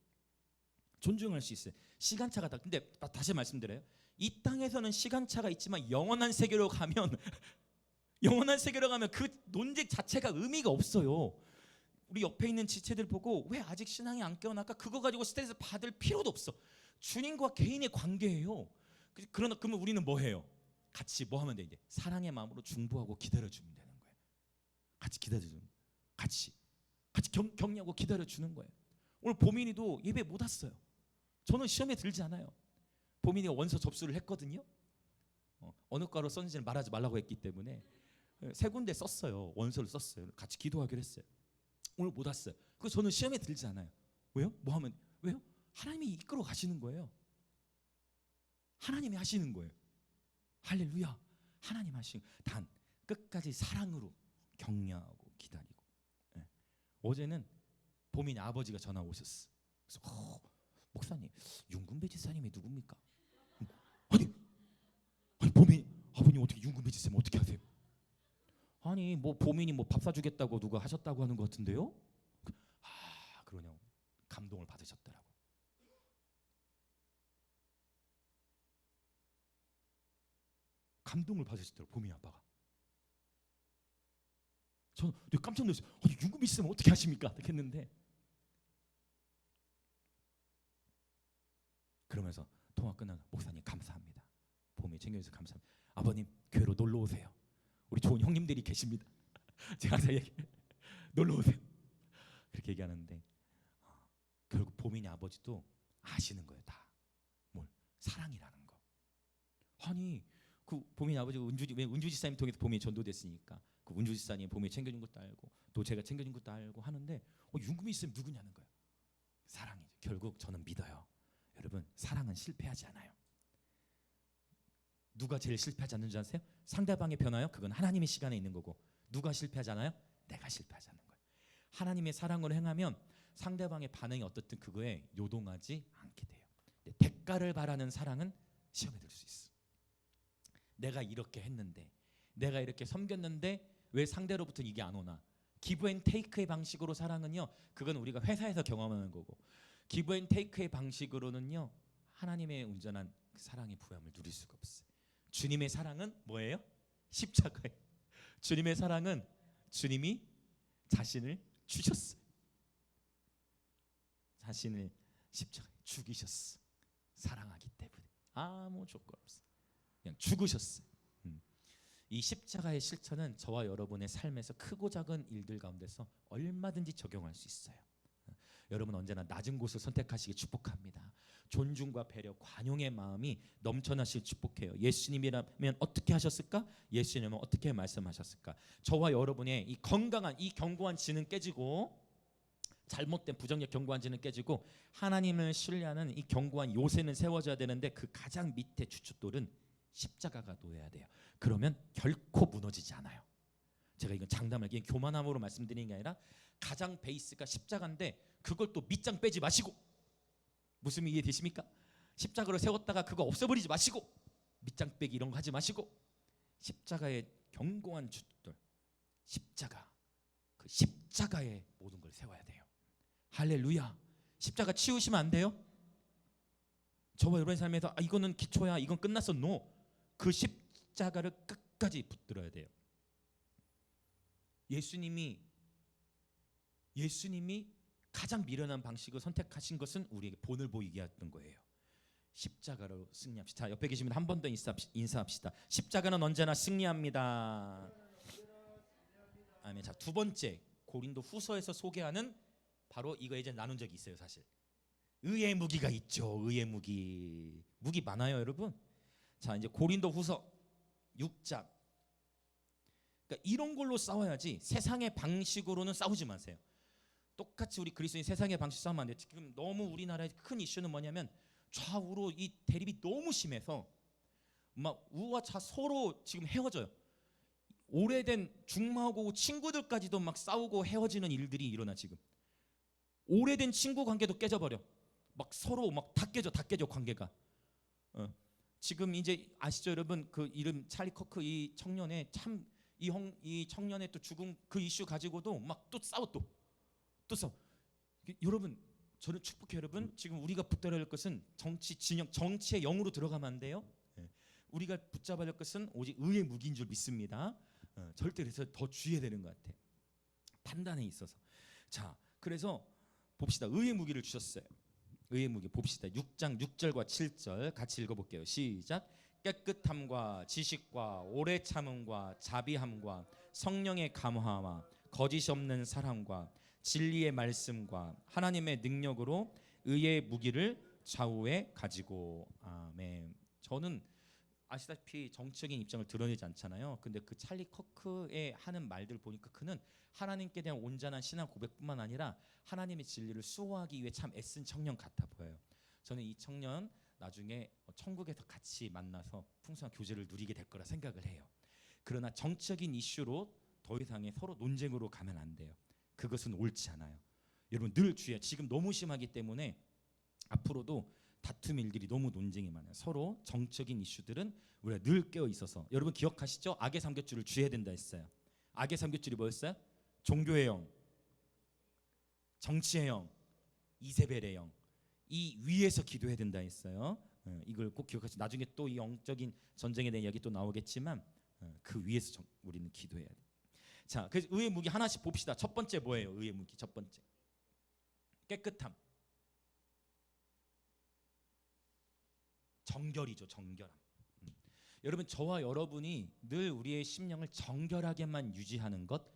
존중할 수 있어요. 시간차가 다. 근데 다시 말씀드려요. 이 땅에서는 시간차가 있지만 영원한 세계로 가면 그 논쟁 자체가 의미가 없어요. 우리 옆에 있는 지체들 보고 왜 아직 신앙이 안 깨어날까? 그거 가지고 스트레스 받을 필요도 없어. 주님과 개인의 관계예요. 그러면 우리는 뭐 해요? 같이 뭐 하면 돼? 이제 사랑의 마음으로 중보하고 기다려주면 되는 거예요. 같이 기다려주는 거예요. 같이 격려하고 기다려주는 거예요. 오늘 보민이도 예배 못 왔어요. 저는 시험에 들지 않아요. 보민이가 원서 접수를 했거든요. 어느 과로 썼는지는 말하지 말라고 했기 때문에 3군데 썼어요. 원서를 썼어요. 같이 기도하기로 했어요. 오늘 못 왔어요. 그래서 저는 시험에 들지 않아요. 왜요? 왜요? 하나님이 이끌어 가시는 거예요. 하나님이 하시는 거예요. 할렐루야. 하나님 하시는. 단 끝까지 사랑으로 격려하고 기다리고. 어제는 보민이 아버지가 전화 오셨어. 그래서 목사님, 윤금배 지사님이 누굽니까? 아니 보민 아버님 어떻게 윤금배 지사님 어떻게 하세요? 아니 보민이 밥 사주겠다고 누가 하셨다고 하는 것 같은데요? 그러냐고 감동을 받으셨더라고. 감동을 받으셨더라고 보민 아빠가. 저는 깜짝 놀랐어요. 아니 윤금배 지사님 어떻게 하십니까? 이렇게 했는데 그러면서 통화 끝나고 목사님 감사합니다. 보민 챙겨주셔서 감사합니다. 아버님 교회로 놀러 오세요. 우리 좋은 형님들이 계십니다. 제가 항상 놀러 오세요. 그렇게 얘기하는데 결국 보민이 아버지도 아시는 거예요. 다 뭘 사랑이라는 거. 아니 그 보민이 아버지가 은주 지사님 통해서 보민이 전도됐으니까 그 은주 지사님 보민이 챙겨준 것도 알고 또 제가 챙겨준 것도 알고 하는데 윤금이 쌤 누구냐는 거예요. 사랑이죠. 결국 저는 믿어요. 여러분 사랑은 실패하지 않아요. 누가 제일 실패하지 않는 줄 아세요? 상대방의 변화요? 그건 하나님의 시간에 있는 거고 누가 실패하지 않아요? 내가 실패하지 않는 거예요. 하나님의 사랑으로 행하면 상대방의 반응이 어떻든 그거에 요동하지 않게 돼요. 근데 대가를 바라는 사랑은 시험에 들 수 있어. 내가 이렇게 했는데, 내가 이렇게 섬겼는데 왜 상대로부터 이게 안 오나? 기브 앤 테이크의 방식으로 사랑은요, 그건 우리가 회사에서 경험하는 거고, 기브 앤 테이크의 방식으로는요, 하나님의 온전한 그 사랑의 부함을 누릴 수가 없어요. 주님의 사랑은 뭐예요? 십자가예요. 주님의 사랑은 주님이 자신을 주셨어요. 자신을 십자가에 죽이셨어. 사랑하기 때문에 아무 조건 없어. 그냥 죽으셨어요. 이 십자가의 실천은 저와 여러분의 삶에서 크고 작은 일들 가운데서 얼마든지 적용할 수 있어요. 여러분 언제나 낮은 곳을 선택하시기 축복합니다. 존중과 배려, 관용의 마음이 넘쳐나실 축복해요. 예수님이라면 어떻게 하셨을까? 예수님은 어떻게 말씀하셨을까? 저와 여러분의 이 건강한, 이 견고한 지는 깨지고, 잘못된 부정적 견고한 지는 깨지고 하나님을 신뢰하는 이 견고한 요새는 세워져야 되는데, 그 가장 밑에 주춧돌은 십자가가 놓여야 돼요. 그러면 결코 무너지지 않아요. 제가 이건 장담을, 이게 교만함으로 말씀드리는 게 아니라 가장 베이스가 십자가인데, 그걸 또 밑장 빼지 마시고, 무슨 이해 되십니까? 십자가를 세웠다가 그거 없애버리지 마시고, 밑장 빼기 이런 거 하지 마시고, 십자가의 견고한 주춧돌, 십자가, 그 십자가에 모든 걸 세워야 돼요. 할렐루야. 십자가 치우시면 안 돼요. 저와 여러분의 삶에서 이거는 기초야, 이건 끝났어, 노. 그 십자가를 끝까지 붙들어야 돼요. 예수님이 가장 미련한 방식을 선택하신 것은 우리에게 본을 보이게 했던 거예요. 십자가로 승리합시다. 자, 옆에 계시면 한 번 더 인사합시다. 십자가는 언제나 승리합니다. 아멘. 자, 두 번째, 고린도 후서에서 소개하는 바로 이거 이제 나눈 적이 있어요. 사실 의의 무기가 있죠. 의의 무기 많아요, 여러분. 자, 이제 고린도 후서 6장. 그러니까 이런 걸로 싸워야지 세상의 방식으로는 싸우지 마세요. 똑같이 우리 그리스도인 세상의 방식 싸우면 안 돼요. 지금 너무 우리나라의 큰 이슈는 뭐냐면 좌우로 이 대립이 너무 심해서 막 우와 좌 서로 지금 헤어져요. 오래된 중마하고 친구들까지도 막 싸우고 헤어지는 일들이 일어나. 지금 오래된 친구 관계도 깨져버려. 막 서로 막 다 깨져 관계가. 지금 이제 아시죠, 여러분? 그 이름 찰리 커크 이 청년의 참 이 청년의 또 죽음 그 이슈 가지고도 막 또 싸워 또 싸워. 여러분, 저는 축복해요. 여러분, 지금 우리가 붙들어야 할 것은 정치 진영, 정치의 영으로 들어가면 안 돼요. 우리가 붙잡아야 할 것은 오직 의의 무기인 줄 믿습니다. 절대 그래서 더 주의해야 되는 것 같아. 판단에 있어서. 자, 그래서 봅시다. 의의 무기를 주셨어요. 의의 무기 봅시다. 6장 6절과 7절 같이 읽어볼게요. 시작. 깨끗함과 지식과 오래 참음과 자비함과 성령의 감화와 거짓 없는 사랑과 진리의 말씀과 하나님의 능력으로 의의 무기를 좌우에 가지고. 아멘. 저는 아시다시피 정치적인 입장을 드러내지 않잖아요. 근데 그 찰리 커크의 하는 말들 보니까 그는 하나님께 대한 온전한 신앙 고백뿐만 아니라 하나님의 진리를 수호하기 위해 참 애쓴 청년 같아 보여요. 저는 이 청년 나중에 천국에서 같이 만나서 풍성한 교제를 누리게 될 거라 생각을 해요. 그러나 정치적인 이슈로 더 이상의 서로 논쟁으로 가면 안 돼요. 그것은 옳지 않아요. 여러분 늘 주의해요. 지금 너무 심하기 때문에 앞으로도 다툼 일들이 너무 논쟁이 많아요. 서로 정적인 이슈들은 우리가 늘 깨어 있어서. 여러분 기억하시죠? 악의 삼겹줄을 주의해야 된다 했어요. 악의 삼겹줄이 뭐였어요? 종교의 영, 정치의 영, 이세벨의 영. 이 위에서 기도해야 된다 했어요. 이걸 꼭 기억하시죠. 나중에 또 이 영적인 전쟁에 대한 이야기 또 나오겠지만 그 위에서 우리는 기도해야 돼. 자, 그래서 의의 무기 하나씩 봅시다. 첫 번째 뭐예요? 의의 무기 첫 번째, 깨끗함. 정결이죠. 정결함. 여러분, 저와 여러분이 늘 우리의 심령을 정결하게만 유지하는 것,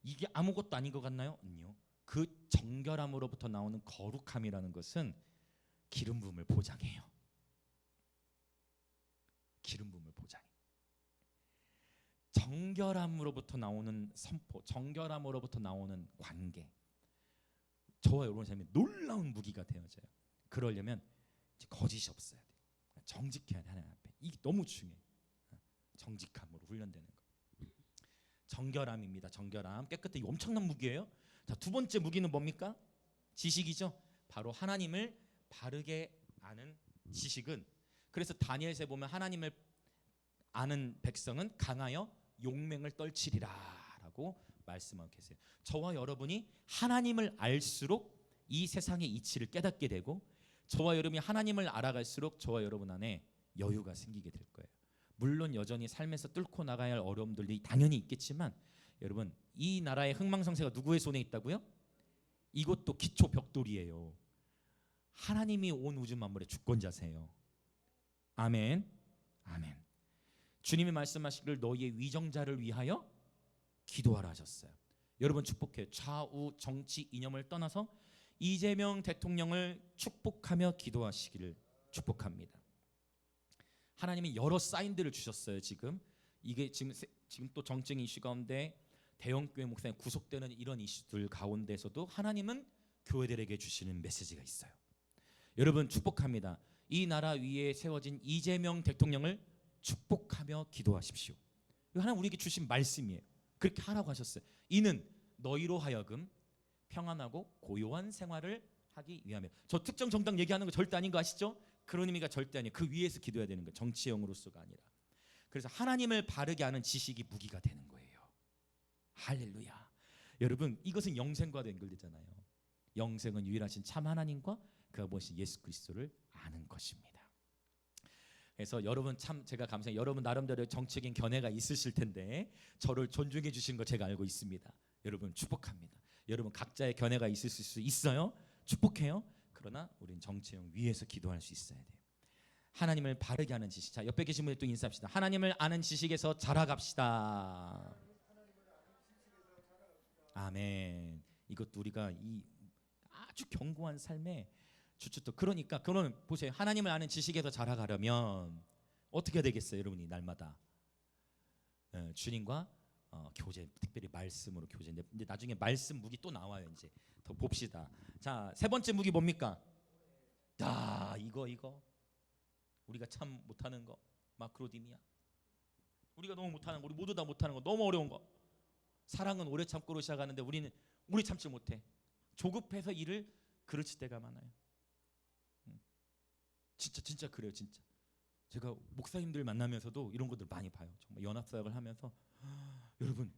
이게 아무것도 아닌 것 같나요? 아니요. 그 정결함으로부터 나오는 거룩함이라는 것은 기름 부음을 보장해요. 기름 부음을 보장해. 정결함으로부터 나오는 선포, 정결함으로부터 나오는 관계, 저와 여러분의 삶에 놀라운 무기가 되어져요. 그러려면 거짓이 없어야 돼. 정직해야 돼. 하나님 앞에. 이게 너무 중요해. 정직함으로 훈련되는 거. 정결함입니다. 정결함. 깨끗해. 이거 엄청난 무기예요. 자, 두 번째 무기는 뭡니까? 지식이죠. 바로 하나님을 바르게 아는 지식은, 그래서 다니엘서에 보면 하나님을 아는 백성은 강하여 용맹을 떨치리라라고 말씀하고 계세요. 저와 여러분이 하나님을 알수록 이 세상의 이치를 깨닫게 되고, 저와 여러분이 하나님을 알아갈수록 저와 여러분 안에 여유가 생기게 될 거예요. 물론 여전히 삶에서 뚫고 나가야 할 어려움들이 당연히 있겠지만, 여러분 이 나라의 흥망성쇠가 누구의 손에 있다고요? 이것도 기초 벽돌이에요. 하나님이 온 우주 만물의 주권자세요. 아멘. 아멘. 주님이 말씀하시기를 너희의 위정자를 위하여 기도하라 하셨어요. 여러분 축복해요. 좌우 정치 이념을 떠나서 이재명 대통령을 축복하며 기도하시기를 축복합니다. 하나님이 여러 사인들을 주셨어요. 이게 지금 또 정쟁 이슈 가운데 대형 교회 목사님 구속되는 이런 이슈들 가운데서도 하나님은 교회들에게 주시는 메시지가 있어요. 여러분 축복합니다. 이 나라 위에 세워진 이재명 대통령을 축복하며 기도하십시오. 이거 하나님 우리에게 주신 말씀이에요. 그렇게 하라고 하셨어요. 이는 너희로 하여금 평안하고 고요한 생활을 하기 위함이에요. 저 특정 정당 얘기하는 거 절대 아닌 거 아시죠? 그런 의미가 절대 아니에요. 그 위에서 기도해야 되는 거예요. 정치형으로서가 아니라. 그래서 하나님을 바르게 아는 지식이 무기가 되는 거예요. 할렐루야. 여러분 이것은 영생과도 연결되잖아요. 영생은 유일하신 참 하나님과 그가 보신 예수 그리스도를 아는 것입니다. 그래서 여러분 참 제가 감사해요. 여러분 나름대로 정치적인 견해가 있으실 텐데 저를 존중해 주신 거 제가 알고 있습니다. 여러분 축복합니다. 여러분 각자의 견해가 있을 수 있어요. 축복해요. 그러나 우리는 정치형 위에서 기도할 수 있어야 돼요. 하나님을 바르게 아는 지식. 자, 옆에 계신 분들 또 인사합시다. 하나님을 아는 지식에서 자라갑시다. 아멘. 이것도 우리가 이 아주 견고한 삶에 주춧도. 그러니까 그러면 보세요. 하나님을 아는 지식에서 자라가려면 어떻게 해야 되겠어요? 여러분이 날마다 주님과 교제, 특별히 말씀으로 교제. 근데 나중에 말씀 무기 또 나와요. 이제 더 봅시다. 자, 세 번째 무기 뭡니까? 이거 우리가 참 못하는 거, 마크로디미아. 우리가 너무 못하는 거, 우리 모두 다 못하는 거, 너무 어려운 거. 사랑은 오래 참고로 시작하는데 우리는 오래 참지 못해. 조급해서 일을 그르칠 때가 많아요. 진짜 그래요. 진짜 제가 목사님들 만나면서도 이런 것들 많이 봐요. 정말 연합사역을 하면서 여러분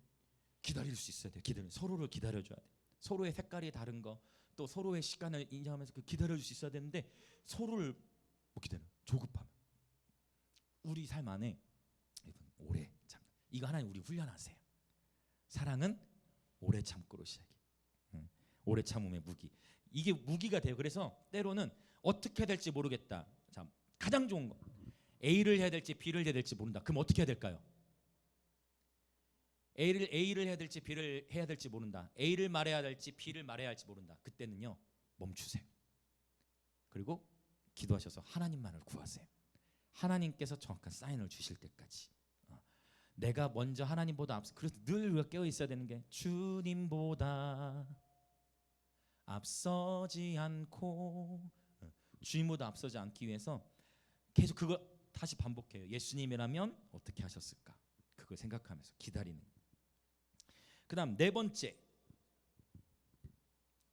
기다릴 수 있어야 돼요. 서로를 기다려줘야 돼요. 서로의 색깔이 다른 거, 또 서로의 시간을 인정하면서 기다려줄 수 있어야 되는데 서로를 못 기다려. 조급함. 우리 삶 안에 여러분 오래 참, 이거 하나님 우리 훈련하세요. 사랑은 오래 참고로 시작해. 오래 참음의 무기. 이게 무기가 돼요. 그래서 때로는 어떻게 해야 될지 모르겠다. 자, 가장 좋은 거. A를 해야 될지 B를 해야 될지 모른다. 그럼 어떻게 해야 될까요? A를 해야 될지 B를 해야 될지 모른다. A를 말해야 될지 B를 말해야 할지 모른다. 그때는요 멈추세요. 그리고 기도하셔서 하나님만을 구하세요. 하나님께서 정확한 사인을 주실 때까지. 내가 먼저 하나님보다 앞서. 그래서 늘 우리가 깨어 있어야 되는 게 주님보다 앞서지 않고, 주님보다 앞서지 않기 위해서 계속 그거 다시 반복해요. 예수님이라면 어떻게 하셨을까? 그걸 생각하면서 기다리는. 그다음 네 번째,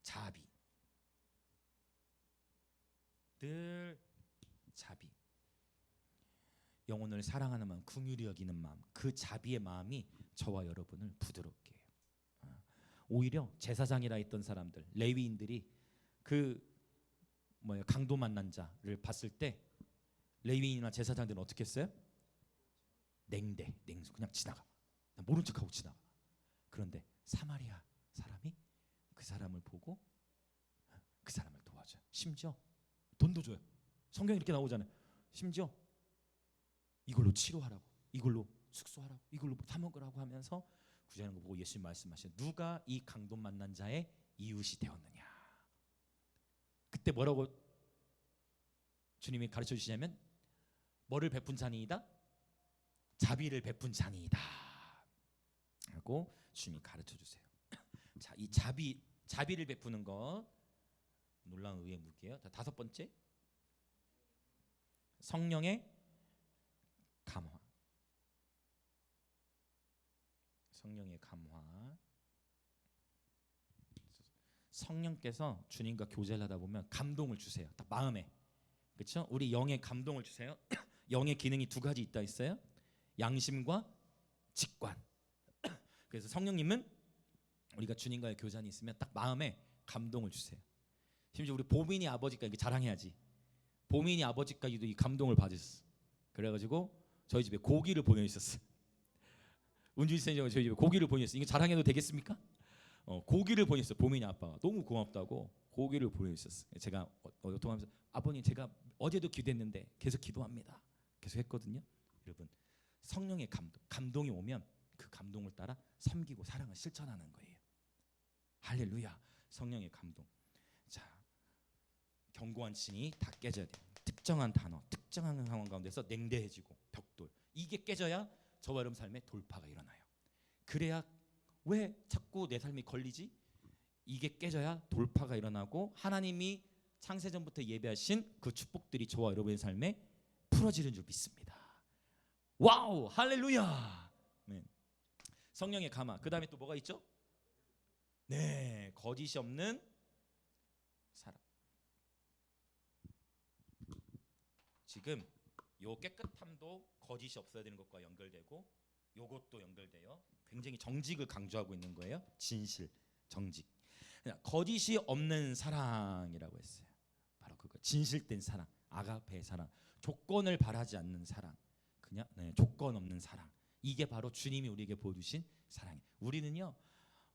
자비. 늘 자비. 영혼을 사랑하는 마음, 긍휼히 여기는 마음, 그 자비의 마음이 저와 여러분을 부드럽게 해요. 오히려 제사장이라 했던 사람들, 레위인들이 강도 만난 자를 봤을 때 레위인이나 제사장들은 어떻게 했어요? 냉수, 그냥 지나가. 그냥 모른 척하고 지나가. 그런데 사마리아 사람이 그 사람을 보고 그 사람을 도와줘요. 심지어 돈도 줘요. 성경에 이렇게 나오잖아요. 심지어 이걸로 치료하라고, 이걸로 숙소하라고, 이걸로 사 먹으라고 하면서 구제하는 거 보고 예수님 말씀하시죠. 누가 이 강도 만난 자의 이웃이 되었느냐. 그때 뭐라고 주님이 가르쳐 주시냐면 뭐를 베푼 자니이다? 자비를 베푼 자니이다 하고 주님이 가르쳐 주세요. 자, 이 자비를 베푸는 것 놀라운 의의 무기예요. 자, 다섯 번째, 성령의 감화. 성령의 감화. 성령께서 주님과 교제를 하다 보면 감동을 주세요. 딱 마음에. 그렇죠? 우리 영에 감동을 주세요. 영의 기능이 두 가지 있다 했어요. 양심과 직관. 그래서 성령님은 우리가 주님과의 교제안이 있으면 딱 마음에 감동을 주세요. 심지어 우리 보민이 아버지가 이렇게 자랑해야지. 보민이 아버지까지도 이 감동을 받으셨어. 그래가지고 저희 집에 고기를 보내주셨어요. 은주이 선생님이 저희 집에 고기를 보내주셨어요. 이거 자랑해도 되겠습니까? 고기를 보냈어요. 보민이 아빠가 너무 고맙다고 고기를 보내주셨어요. 제가 통화하면서 아버님 제가 어제도 기도했는데 계속 기도합니다. 계속 했거든요. 여러분 성령의 감동이 오면 그 감동을 따라 섬기고 사랑을 실천하는 거예요. 할렐루야. 성령의 감동. 자, 견고한 진이 다 깨져야 돼요. 특정한 단어, 특정한 상황 가운데서 냉대해지고 벽돌 이게 깨져야 저와 여러분 삶에 돌파가 일어나요. 그래야 왜 자꾸 내 삶이 걸리지? 이게 깨져야 돌파가 일어나고 하나님이 창세전부터 예배하신 그 축복들이 저와 여러분의 삶에 풀어지는 줄 믿습니다. 와우, 할렐루야. 네. 성령의 감화. 그 다음에 또 뭐가 있죠? 네, 거짓이 없는 사랑. 지금 요 깨끗함도 거짓이 없어야 되는 것과 연결되고 요것도 연결돼요. 굉장히 정직을 강조하고 있는 거예요. 진실, 정직. 거짓이 없는 사랑이라고 했어요. 바로 그거. 진실된 사랑, 아가페의 사랑, 조건을 바라지 않는 사랑, 그냥 조건 없는 사랑. 이게 바로 주님이 우리에게 보여주신 사랑이에요.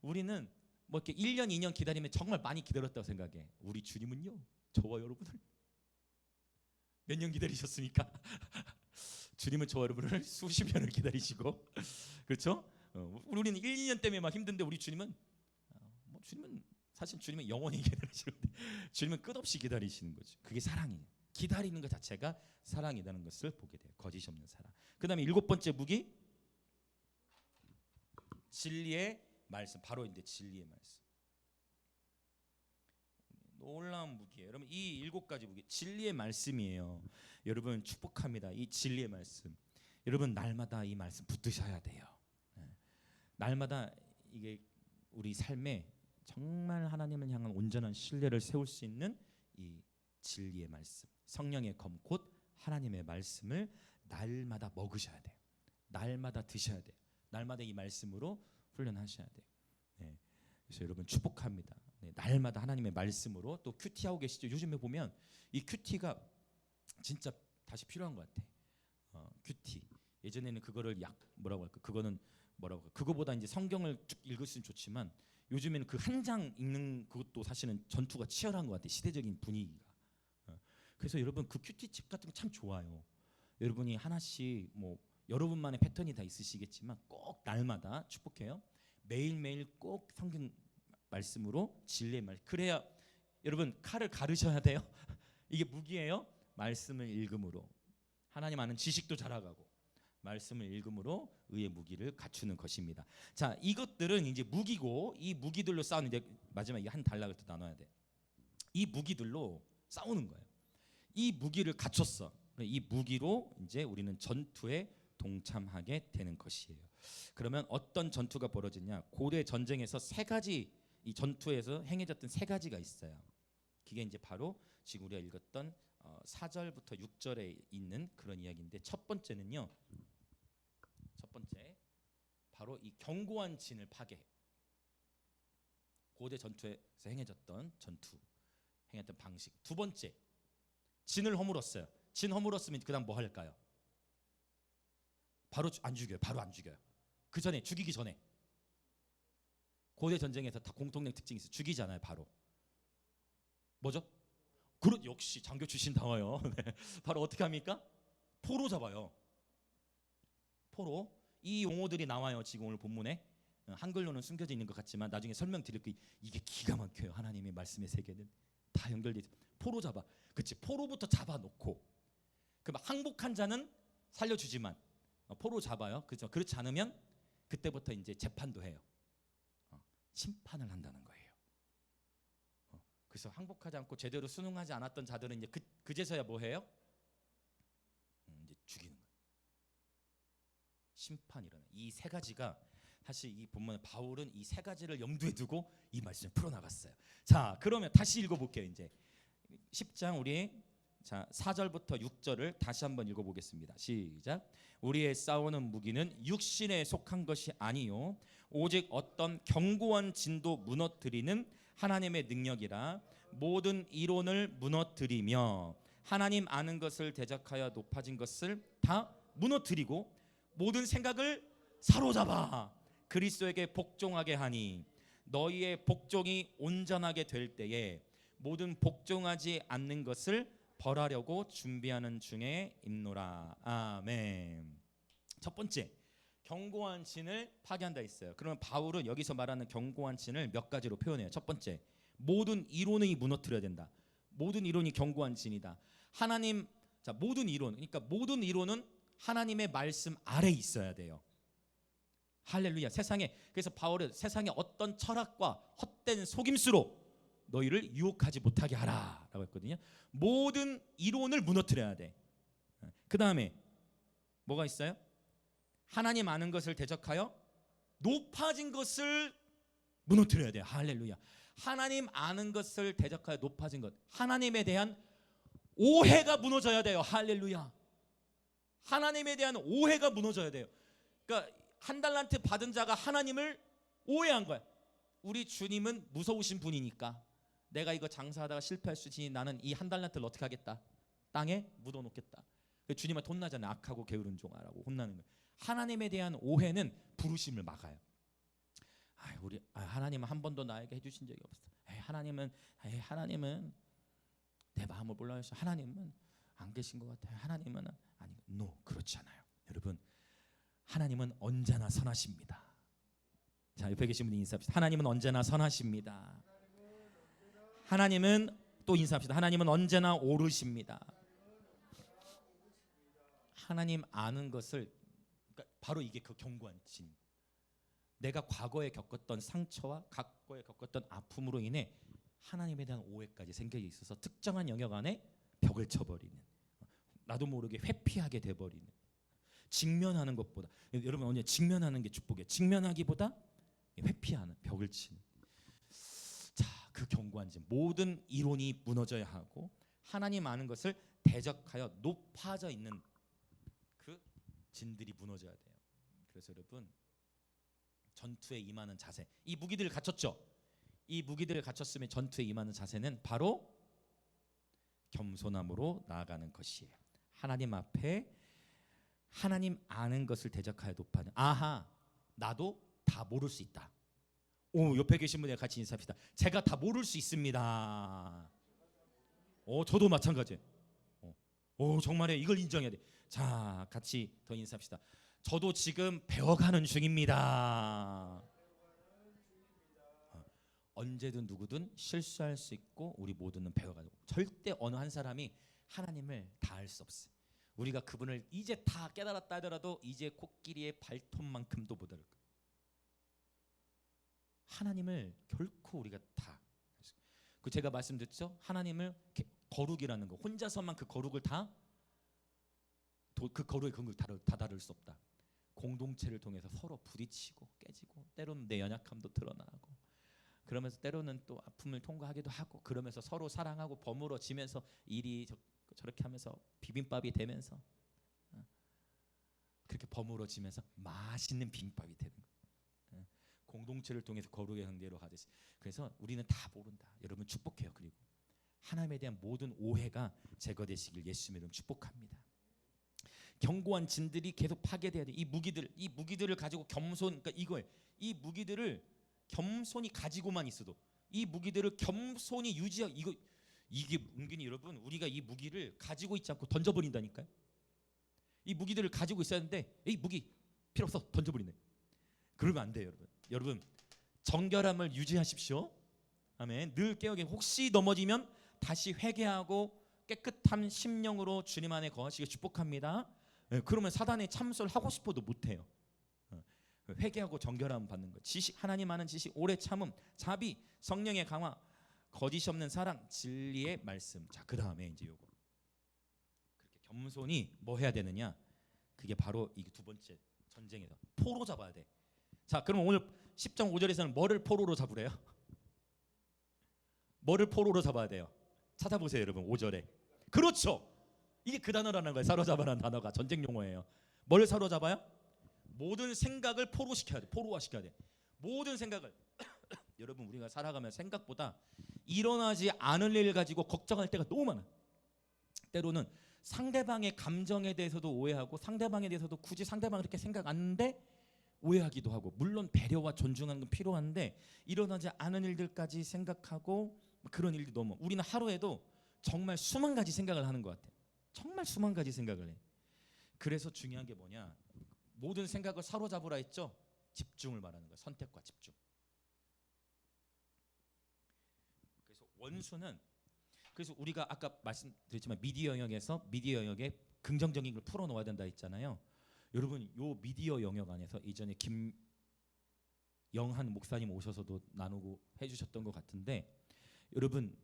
우리는 뭐 이렇게 1년, 2년 기다리면 정말 많이 기다렸다고 생각해. 우리 주님은요, 저와 여러분을 몇 년 기다리셨습니까? 주님은 저와 여러분을 수십 년을 기다리시고, 그렇죠? 우리는 1, 2년 때문에 막 힘든데 우리 주님은 사실 주님은 영원히 기다리시는데 주님은 끝없이 기다리시는 거죠. 그게 사랑이에요. 기다리는 것 자체가 사랑이라는 것을 보게 돼요. 거짓이 없는 사랑. 그다음에 7번째 무기, 진리의 말씀. 바로 이제 진리의 말씀. 놀라운 무기예요. 여러분 이 7가지 무기 진리의 말씀이에요. 여러분 축복합니다. 이 진리의 말씀. 여러분 날마다 이 말씀 붙드셔야 돼요. 날마다 이게 우리 삶에 정말 하나님을 향한 온전한 신뢰를 세울 수 있는 이 진리의 말씀. 성령의 검 곧 하나님의 말씀을 날마다 먹으셔야 돼요. 날마다 드셔야 돼요. 날마다 이 말씀으로 훈련하셔야 돼요. 네. 그래서 여러분 축복합니다. 네, 날마다 하나님의 말씀으로. 또 큐티하고 계시죠? 요즘에 보면 이 큐티가 진짜 다시 필요한 것 같아. 큐티. 예전에는 그거를 뭐라고 할까? 그거는 뭐라고 할까? 그거보다 이제 성경을 쭉 읽었으면 좋지만 요즘에는 그 한 장 읽는 그것도 사실은 전투가 치열한 것 같아. 시대적인 분위기가. 그래서 여러분 그 큐티 책 같은 거 참 좋아요. 여러분이 하나씩 뭐 여러분만의 패턴이 다 있으시겠지만 꼭 날마다 축복해요. 매일매일 꼭 성경 말씀으로 진리의 말. 그래야 여러분 칼을 가르셔야 돼요. 이게 무기예요. 말씀을 읽음으로 하나님 아는 지식도 자라가고 말씀을 읽음으로 의의 무기를 갖추는 것입니다. 자, 이것들은 이제 무기고 이 무기들로 싸우는 이제 마지막에 한 단락을 또 나눠야 돼. 이 무기들로 싸우는 거예요. 이 무기를 갖췄어. 이 무기로 이제 우리는 전투에 동참하게 되는 것이에요. 그러면 어떤 전투가 벌어지냐? 고대 전쟁에서 세 가지 이 전투에서 행해졌던 세 가지가 있어요. 그게 이제 바로 지금 우리가 읽었던 4절부터 6절에 있는 그런 이야기인데 첫 번째는요. 첫 번째 바로 이 견고한 진을 파괴. 고대 전투에서 행해졌던 행했던 방식. 두 번째 진을 허물었어요. 진 허물었으면 그다음 뭐 할까요? 바로 안 죽여요. 바로 안 죽여요. 그 전에 죽이기 전에 고대 전쟁에서 다 공통된 특징이 있어요. 죽이잖아요. 바로 뭐죠? 역시 장교 출신 나와요. 네. 바로 어떻게 합니까? 포로 잡아요. 포로. 이 용어들이 나와요. 지금 오늘 본문에 한글로는 숨겨져 있는 것 같지만 나중에 설명드릴 게 이게 기가 막혀요. 하나님의 말씀의 세계는 다 연결돼 있어요. 포로 잡아. 그치? 포로부터 잡아놓고 그럼 항복한 자는 살려주지만 포로 잡아요. 그죠? 그렇지 않으면 그때부터 이제 재판도 해요. 심판을 한다는 거예요. 그래서 항복하지 않고 제대로 순응하지 않았던 자들은 이제 그제서야 뭐 해요? 이제 죽이는 거예요. 심판이 일어나. 이 세 가지가 사실 이 본문에 바울은 이 세 가지를 염두에 두고 이 말씀을 풀어나갔어요. 자, 그러면 다시 읽어볼게요. 이제 10장 우리 4절부터 6절을 다시 한번 읽어보겠습니다. 시작. 우리의 싸우는 무기는 육신에 속한 것이 아니요 오직 어떤 견고한 진도 무너뜨리는 하나님의 능력이라. 모든 이론을 무너뜨리며 하나님 아는 것을 대적하여 높아진 것을 다 무너뜨리고 모든 생각을 사로잡아 그리스도에게 복종하게 하니 너희의 복종이 온전하게 될 때에 모든 복종하지 않는 것을 벌하려고 준비하는 중에 있노라. 아멘. 첫 번째, 견고한 진을 파괴한다 했어요. 그러면 바울은 여기서 말하는 견고한 진을 몇 가지로 표현해요. 첫 번째, 모든 이론이 무너뜨려야 된다. 모든 이론이 견고한 진이다. 하나님, 모든 이론, 그러니까 모든 이론은 하나님의 말씀 아래에 있어야 돼요. 할렐루야. 그래서 바울은 세상의 어떤 철학과 헛된 속임수로 너희를 유혹하지 못하게 하라라고 했거든요. 모든 이론을 무너뜨려야 돼. 그 다음에 뭐가 있어요? 하나님 아는 것을 대적하여 높아진 것을 무너뜨려야 돼요. 할렐루야. 하나님 아는 것을 대적하여 높아진 것, 하나님에 대한 오해가 무너져야 돼요. 할렐루야. 하나님에 대한 오해가 무너져야 돼요. 그러니까 한 달란트 받은 자가 하나님을 오해한 거야. 우리 주님은 무서우신 분이니까 내가 이거 장사하다가 실패할 수 있으니 나는 이 한 달란트를 어떻게 하겠다? 땅에 묻어놓겠다. 주님한테 혼나잖아요. 악하고 게으른 종아라고 혼나는 거예요. 하나님에 대한 오해는 부르심을 막아요. 하나님은 한 번도 나에게 해주신 적이 없어. 하나님은 내 마음을 몰라서 하나님은 안 계신 것 같아요. 하나님은 아니, 그렇지 않아요. 여러분, 하나님은 언제나 선하십니다. 자, 옆에 계신 분이 인사합시다. 하나님은 언제나 선하십니다. 하나님은 또 인사합시다. 하나님은 언제나 옳으십니다. 하나님 아는 것을, 그러니까 바로 이게 그 견고한 진. 내가 과거에 겪었던 상처와 과거에 겪었던 아픔으로 인해 하나님에 대한 오해까지 생겨 있어서 특정한 영역 안에 벽을 쳐버리는, 나도 모르게 회피하게 돼버리는, 직면하는 것보다, 여러분 언제 직면하는 게 축복이에요. 직면하기보다 회피하는, 벽을 치는. 자, 그 견고한 진, 모든 이론이 무너져야 하고 하나님 아는 것을 대적하여 높아져 있는 그 진들이 무너져야 돼요. 그래서 여러분, 전투에 임하는 자세, 이 무기들을 갖췄죠. 이 무기들을 갖췄으면 전투에 임하는 자세는 바로 겸손함으로 나아가는 것이에요. 하나님 앞에 하나님 아는 것을 대적하여 높아는, 나도 다 모를 수 있다. 옆에 계신 분이랑 같이 인사합시다. 제가 다 모를 수 있습니다. 저도 마찬가지예요. 정말에 이걸 인정해야 돼. 자, 같이 더 인사합시다. 저도 지금 배워가는 중입니다. 언제든 누구든 실수할 수 있고 우리 모두는 배워가는, 절대 어느 한 사람이 하나님을 다 알 수 없어요. 우리가 그분을 이제 다 깨달았다 하더라도 이제 코끼리의 발톱만큼도 못 알을 거예요. 하나님을 결코 우리가 다, 제가 말씀드렸죠. 하나님을 거룩이라는 거, 혼자서만 그 거룩을 그 거룩의 근거를 다 다룰 수 없다. 공동체를 통해서 서로 부딪히고 깨지고, 때로는 내 연약함도 드러나고, 그러면서 때로는 또 아픔을 통과하기도 하고, 그러면서 서로 사랑하고 버무러지면서 일이 저렇게 하면서 비빔밥이 되면서, 그렇게 버무러지면서 맛있는 비빔밥이 되는 거예요. 공동체를 통해서 거룩의 상대로 가듯이. 그래서 우리는 다 모른다. 여러분 축복해요. 그리고 하나님에 대한 모든 오해가 제거되시길 예수님의 이름 축복합니다. 견고한 진들이 계속 파괴돼야 돼. 이 무기들을 가지고 겸손, 그러니까 이거예요. 이 무기들을 겸손히 가지고만 있어도, 이 무기들을 겸손히 유지하고, 이게 은근히 여러분, 우리가 이 무기를 가지고 있지 않고 던져버린다니까요. 이 무기들을 가지고 있어야 하는데, 이 무기 필요 없어, 던져버리네. 그러면 안 돼요. 여러분 정결함을 유지하십시오. 아멘. 늘 깨어게, 혹시 넘어지면 다시 회개하고 깨끗한 심령으로 주님 안에 거하시길 축복합니다. 그러면 사단의 참소를 하고 싶어도 못해요. 회개하고 정결함 받는 것, 지식, 하나님 아는 지식, 오래 참음, 자비, 성령의 강화, 거짓이 없는 사랑, 진리의 말씀. 자, 그 다음에 이제 요거, 그렇게 겸손히 뭐 해야 되느냐? 그게 바로 이 두 번째 전쟁에서 포로 잡아야 돼. 자, 그러면 오늘 10장 5절에서는 뭐를 포로로 잡으래요? 뭐를 포로로 잡아야 돼요? 찾아보세요, 여러분. 5절에. 그렇죠. 이게 그 단어라는 거예요. 사로잡아라는 단어가 전쟁 용어예요. 뭘 사로잡아요? 모든 생각을 포로시켜야 돼. 포로화시켜야 돼. 모든 생각을. 여러분, 우리가 살아가면 생각보다 일어나지 않을 일 가지고 걱정할 때가 너무 많아. 때로는 상대방의 감정에 대해서도 오해하고 상대방에 대해서도 굳이 상대방을 그렇게 생각 안 하는데 오해하기도 하고, 물론 배려와 존중하는 건 필요한데 일어나지 않은 일들까지 생각하고 그런 일들이 너무, 우리는 하루에도 정말 수만 가지 생각을 하는 것 같아요. 정말 수만 가지 생각을 해. 그래서 중요한 게 뭐냐, 모든 생각을 사로잡으라 했죠. 집중을 말하는 거예요. 선택과 집중. 그래서 원수는, 그래서 우리가 아까 말씀드렸지만 미디어 영역에서 미디어 영역에 긍정적인 걸 풀어놓아야 된다 했잖아요. 여러분, 요 미디어 영역 안에서 이전에 김영한 목사님 오셔서도 나누고 해주셨던 것 같은데, 여러분,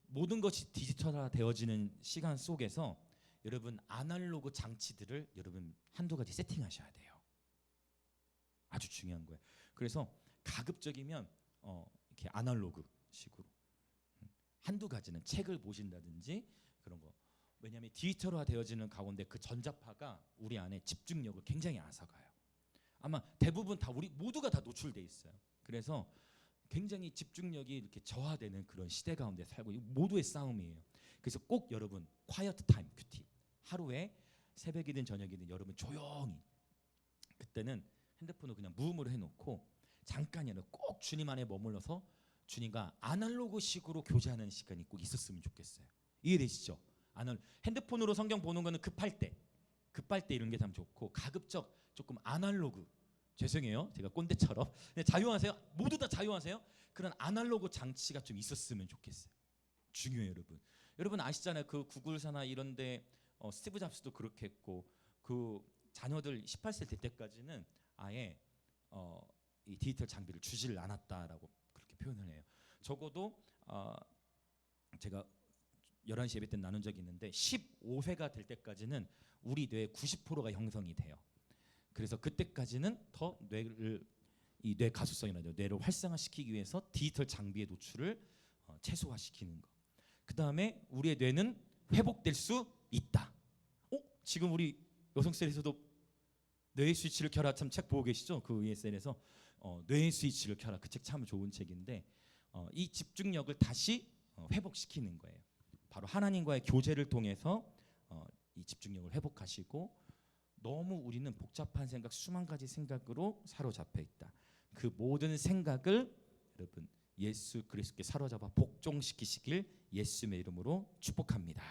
모든 것이 디지털화 되어지는 시간 속에서 여러분 아날로그 장치들을 여러분 한두 가지 세팅하셔야 돼요. 아주 중요한 거예요. 그래서 가급적이면 이렇게 아날로그 식으로 한두 가지는 책을 보신다든지 그런 거. 왜냐하면 디지털화 되어지는 가운데 그 전자파가 우리 안에 집중력을 굉장히 앗아가요. 아마 대부분 다 우리 모두가 다 노출돼 있어요. 그래서 굉장히 집중력이 이렇게 저하되는 그런 시대 가운데 살고, 모두의 싸움이에요. 그래서 꼭 여러분 quiet time 큐티, 하루에 새벽이든 저녁이든 여러분 조용히, 그때는 핸드폰을 그냥 무음으로 해놓고 잠깐이라도 꼭 주님 안에 머물러서 주님과 아날로그식으로 교제하는 시간이 꼭 있었으면 좋겠어요. 이해되시죠? 핸드폰으로 성경 보는 거는 급할 때 이런 게 참 좋고, 가급적 조금 아날로그, 죄송해요 제가 꼰대처럼, 자유하세요. 모두 다 자유하세요. 그런 아날로그 장치가 좀 있었으면 좋겠어요. 중요해요, 여러분. 여러분 아시잖아요. 그 구글사나 이런데 스티브 잡스도 그렇게 했고, 그 자녀들 18세 될 때까지는 아예 이 디지털 장비를 주지를 않았다라고 그렇게 표현을 해요. 적어도 제가 11시 예배 때 나눈 적이 있는데 15세가 될 때까지는 우리 뇌의 90%가 형성이 돼요. 그래서 그때까지는 더 이 뇌 가수성이나 뇌를 활성화시키기 위해서 디지털 장비의 노출을 최소화시키는 거. 그 다음에 우리의 뇌는 회복될 수 있다. 지금 우리 여성셀에서도 뇌의 스위치를 켜라 참 책 보고 계시죠? 그 ESL에서 뇌의 스위치를 켜라, 그 책 참 좋은 책인데 이 집중력을 다시 회복시키는 거예요. 바로 하나님과의 교제를 통해서 이 집중력을 회복하시고, 너무 우리는 복잡한 생각, 수만 가지 생각으로 사로잡혀 있다. 그 모든 생각을 여러분 예수 그리스도께 사로잡아 복종시키시길 예수님의 이름으로 축복합니다.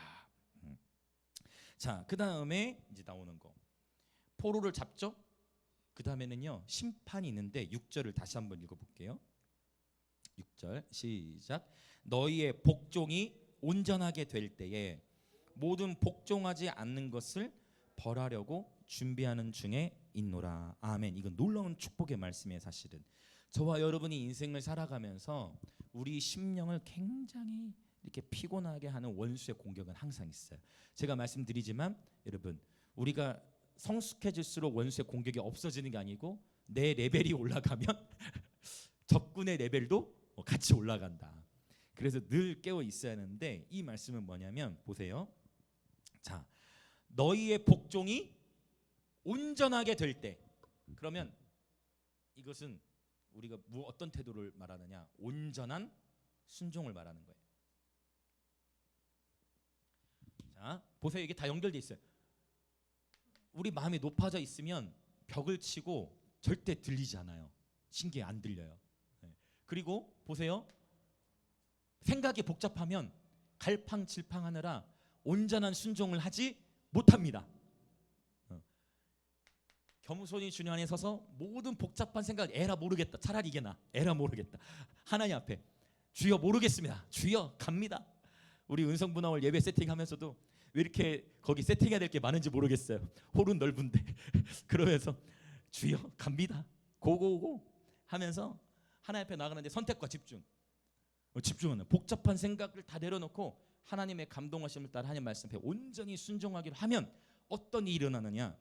자, 그 다음에 이제 나오는 거, 포로를 잡죠. 그 다음에는요 심판이 있는데 6절을 다시 한번 읽어볼게요. 6절 시작. 너희의 복종이 온전하게 될 때에 모든 복종하지 않는 것을 벌하려고 준비하는 중에 있노라. 아멘. 이건 놀라운 축복의 말씀이에요. 사실은 저와 여러분이 인생을 살아가면서 우리 심령을 굉장히 이렇게 피곤하게 하는 원수의 공격은 항상 있어요. 제가 말씀드리지만 여러분, 우리가 성숙해질수록 원수의 공격이 없어지는 게 아니고 내 레벨이 올라가면 적군의 레벨도 같이 올라간다. 그래서 늘 깨어 있어야 하는데, 이 말씀은 뭐냐면 보세요. 자, 너희의 복종이 온전하게 될 때, 그러면 이것은 우리가 어떤 태도를 말하느냐, 온전한 순종을 말하는 거예요. 자, 보세요. 이게 다 연결돼 있어요. 우리 마음이 높아져 있으면 벽을 치고 절대 들리지 않아요. 신기해, 안 들려요. 그리고 보세요. 생각이 복잡하면 갈팡질팡하느라 온전한 순종을 하지 못합니다. 겸손히 주님 안에 서서 모든 복잡한 생각, 에라 모르겠다, 차라리 이게 나, 에라 모르겠다, 하나님 앞에 주여 모르겠습니다, 주여 갑니다. 우리 은성분화월 예배 세팅하면서도 왜 이렇게 거기 세팅해야 될 게 많은지 모르겠어요. 홀은 넓은데 그러면서 주여 갑니다, 고고고 하면서 하나님 앞에 나가는데 선택과 집중하는, 복잡한 생각을 다 내려놓고 하나님의 감동하심을 따라 하나님 말씀 앞에 온전히 순종하기로 하면 어떤 일이 일어나느냐,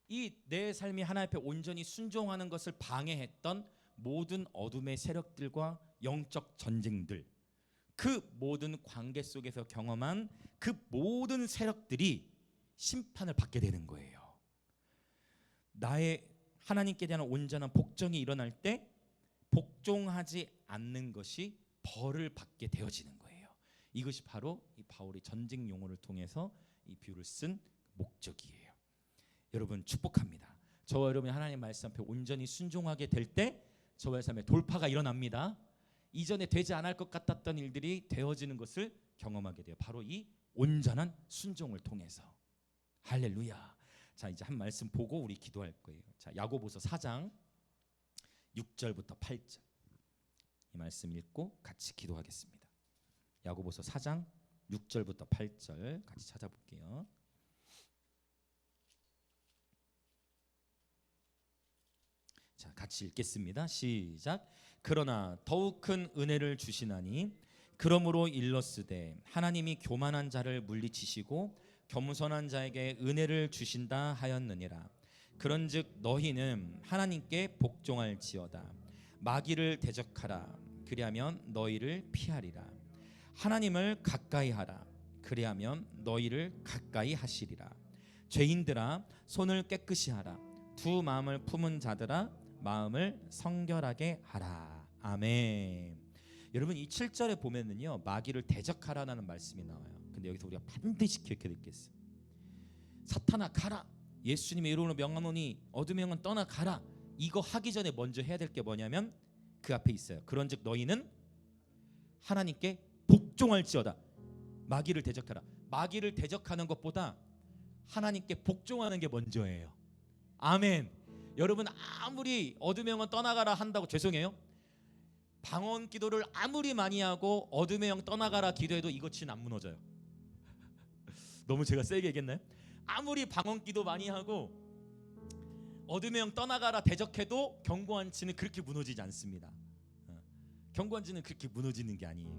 이 내 삶이 하나님 앞에 온전히 순종하는 것을 방해했던 모든 어둠의 세력들과 영적 전쟁들, 그 모든 관계 속에서 경험한 그 모든 세력들이 심판을 받게 되는 거예요. 나의 하나님께 대한 온전한 복종이 일어날 때 복종하지 않는 것이 벌을 받게 되어지는 거예요. 이것이 바로 이 바울이 전쟁 용어를 통해서 이 비유를 쓴 목적이에요. 여러분 축복합니다. 저와 여러분이 하나님 말씀 앞에 온전히 순종하게 될 때 저와 삶에 돌파가 일어납니다. 이전에 되지 않을 것 같았던 일들이 되어지는 것을 경험하게 돼요. 바로 이 온전한 순종을 통해서. 할렐루야. 자, 이제 한 말씀 보고 우리 기도할 거예요. 자, 야고보서 4장 6절부터 8절 이 말씀 읽고 같이 기도하겠습니다. 야고보서 4장 6절부터 8절 같이 찾아볼게요. 자, 같이 읽겠습니다. 시작. 그러나 더욱 큰 은혜를 주시나니 그러므로 일렀으되 하나님이 교만한 자를 물리치시고 겸손한 자에게 은혜를 주신다 하였느니라. 그런즉 너희는 하나님께 복종할지어다. 마귀를 대적하라. 그리하면 너희를 피하리라. 하나님을 가까이 하라. 그리하면 너희를 가까이 하시리라. 죄인들아 손을 깨끗이 하라. 두 마음을 품은 자들아 마음을 성결하게 하라. 아멘. 여러분 이 7절에 보면은요 마귀를 대적하라는 말씀이 나와요. 근데 여기서 우리가 반드시 기억해야 될 게 있어요. 사탄아 가라. 예수님의 이름으로 명하노니 어둠의 영은 떠나가라. 이거 하기 전에 먼저 해야 될 게 뭐냐면 그 앞에 있어요. 그런즉 너희는 하나님께 복종할지어다. 마귀를 대적하라. 마귀를 대적하는 것보다 하나님께 복종하는 게 먼저예요. 아멘. 여러분 아무리 어둠의 영은 떠나가라 한다고 죄송해요. 방언 기도를 아무리 많이 하고 어둠의 영 떠나가라 기도해도 이것은 안 무너져요. 너무 제가 세게 얘기했나요? 아무리 방언 기도 많이 하고 어둠의 영 떠나가라 대적해도 경고한치는 그렇게 무너지지 않습니다. 경고한치는 그렇게 무너지는 게 아니에요.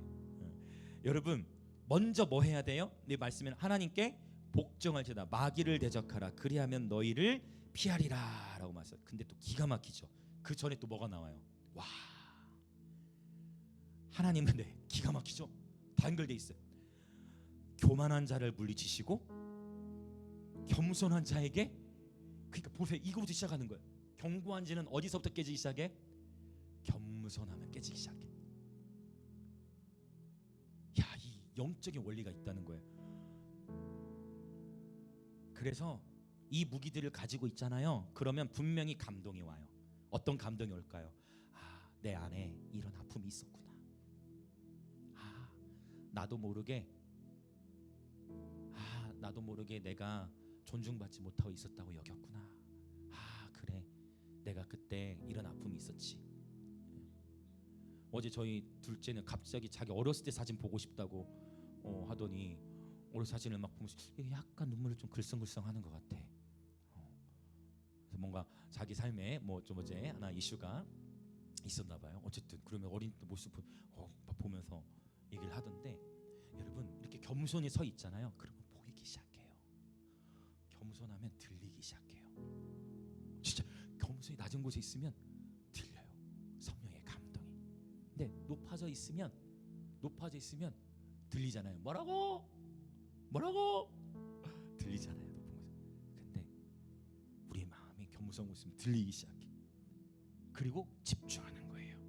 여러분 먼저 뭐 해야 돼요? 네 말씀은 하나님께 복종할지어다. 마귀를 대적하라. 그리하면 너희를 피하리라 라고 말했어요. 근데 또 기가 막히죠. 그 전에 또 뭐가 나와요? 와, 하나님은 네 기가 막히죠. 다 연결돼 있어요. 교만한 자를 물리치시고 겸손한 자에게, 그러니까 보세요. 이거부터 시작하는 거예요. 경고한 지는 어디서부터 깨지기 시작해? 겸손하면 깨지기 시작해. 야, 이 영적인 원리가 있다는 거예요. 그래서 이 무기들을 가지고 있잖아요. 그러면 분명히 감동이 와요. 어떤 감동이 올까요? 아, 내 안에 이런 아픔이 있었구나. 아, 나도 모르게 내가 존중받지 못하고 있었다고 여겼구나. 아, 그래. 내가 그때 이런 아픔이 있었지. 어제 저희 둘째는 갑자기 자기 어렸을 때 사진 보고 싶다고 하더니 어렸을 사진을 막 보면서 약간 눈물을 좀 글썽글썽하는 것 같아. 그래서 뭔가 자기 삶에 뭐 좀 어제 하나 이슈가 있었나 봐요. 어쨌든 그러면 어린 모습을 보면서 얘기를 하던데, 여러분 이렇게 겸손히 서 있잖아요. 그러면 보이기 시작해요. 겸손하면 들리기 시작해요. 진짜 겸손히 낮은 곳에 있으면 들려요. 성령의 감동이. 근데 높아져 있으면 들리잖아요. 뭐라고 들리잖아요. 높은 곳에. 근데 우리의 마음이 겸손하고 있으면 들리기 시작해. 그리고 집중하는 거예요.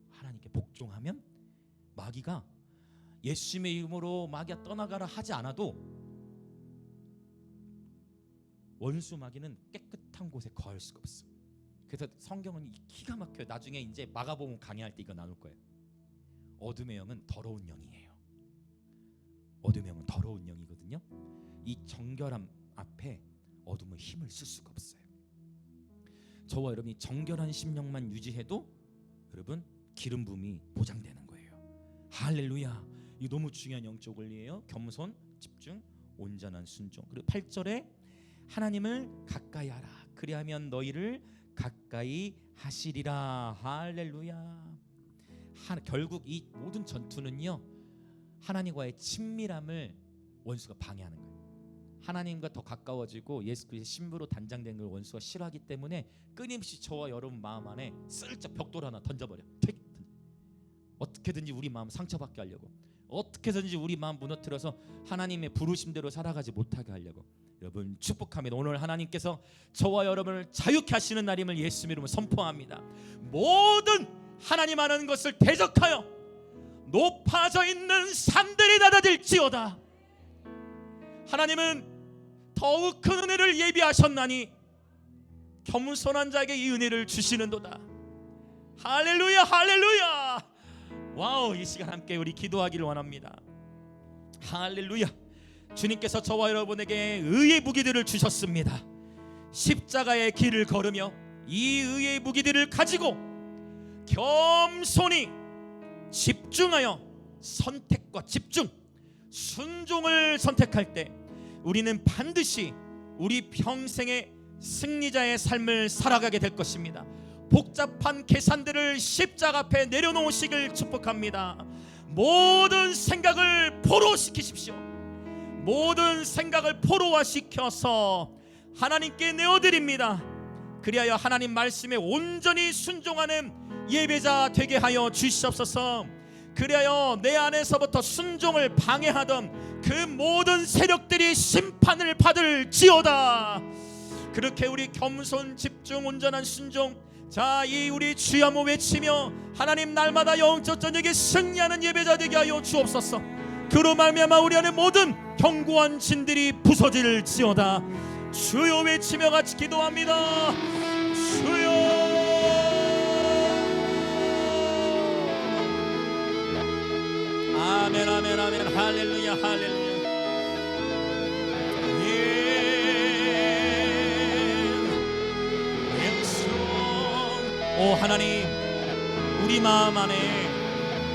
하나님께 복종하면 마귀가 예수님의 이름으로 마귀야 떠나가라 하지 않아도 원수 마귀는 깨끗한 곳에 거할 수가 없어. 그래서 성경은 기가 막혀요. 나중에 이제 마가복음 강의할 때 이거 나눌 거예요. 어둠의 영은 더러운 영이에요. 어둠의 영은 더러운 영이거든요. 이 정결함 앞에 어둠은 힘을 쓸 수가 없어요. 저와 여러분이 정결한 심령만 유지해도 여러분 기름 부음이 보장되는 거예요. 할렐루야. 이 너무 중요한 영적 원리예요. 겸손, 집중, 온전한 순종. 그리고 8절에 하나님을 가까이 하라. 그리하면 너희를 가까이 하시리라. 할렐루야. 결국 이 모든 전투는요, 하나님과의 친밀함을 원수가 방해하는 거예요. 하나님과 더 가까워지고 예수 그리스도의 신부로 단장된 걸 원수가 싫어하기 때문에 끊임없이 저와 여러분 마음 안에 슬쩍 벽돌 하나 던져버려. 어떻게든지 우리 마음 상처받게 하려고, 어떻게든지 우리 마음 무너뜨려서 하나님의 부르심대로 살아가지 못하게 하려고. 여러분 축복합니다. 오늘 하나님께서 저와 여러분을 자유케 하시는 날임을 예수 이름으로 선포합니다. 모든 하나님 하는 것을 대적하여 높아져 있는 산들이 닫아질지어다. 하나님은 더욱 큰 은혜를 예비하셨나니 겸손한 자에게 이 은혜를 주시는도다. 할렐루야, 할렐루야. 와우, 이 시간 함께 우리 기도하기를 원합니다. 할렐루야. 주님께서 저와 여러분에게 의의 무기들을 주셨습니다. 십자가의 길을 걸으며 이 의의 무기들을 가지고 겸손히 집중하여 선택과 집중, 순종을 선택할 때 우리는 반드시 우리 평생의 승리자의 삶을 살아가게 될 것입니다. 복잡한 계산들을 십자가 앞에 내려놓으시길 축복합니다. 모든 생각을 포로시키십시오. 모든 생각을 포로화시켜서 하나님께 내어드립니다. 그리하여 하나님 말씀에 온전히 순종하는 예배자 되게 하여 주시옵소서. 그리하여 내 안에서부터 순종을 방해하던 그 모든 세력들이 심판을 받을지어다. 그렇게 우리 겸손, 집중, 온전한 순종, 자, 이 우리 주여 한번 외치며 하나님 날마다 영적 저녁에 승리하는 예배자 되게 하여 주옵소서. 그로 말미암아 우리 안에 모든 견고한 진들이 부서질지어다. 주여 외치며 같이 기도합니다. 주여. 아멘, 아멘, 아멘. 할렐루야, 할렐루야. 오 하나님, 우리 마음 안에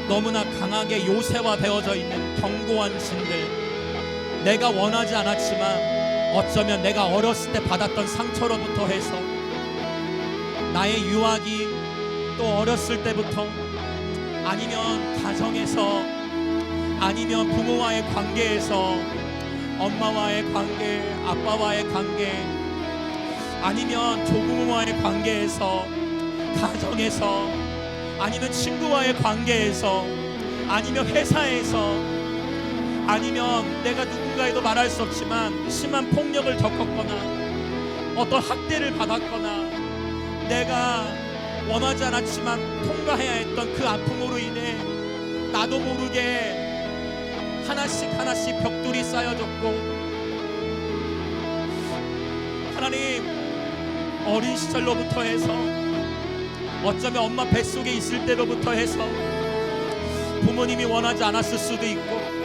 너무나 강하게 요새화되어져 있는 견고한 진들, 내가 원하지 않았지만 어쩌면 내가 어렸을 때 받았던 상처로부터 해서 나의 유아기, 또 어렸을 때부터, 아니면 가정에서, 아니면 부모와의 관계에서, 엄마와의 관계, 아빠와의 관계, 아니면 조부모와의 관계에서, 가정에서, 아니면 친구와의 관계에서, 아니면 회사에서, 아니면 내가 누군가에도 말할 수 없지만 심한 폭력을 겪었거나 어떤 학대를 받았거나 내가 원하지 않았지만 통과해야 했던 그 아픔으로 인해 나도 모르게 하나씩 하나씩 벽돌이 쌓여졌고, 하나님 어린 시절로부터 해서 어쩌면 엄마 뱃속에 있을 때로부터 해서 부모님이 원하지 않았을 수도 있고,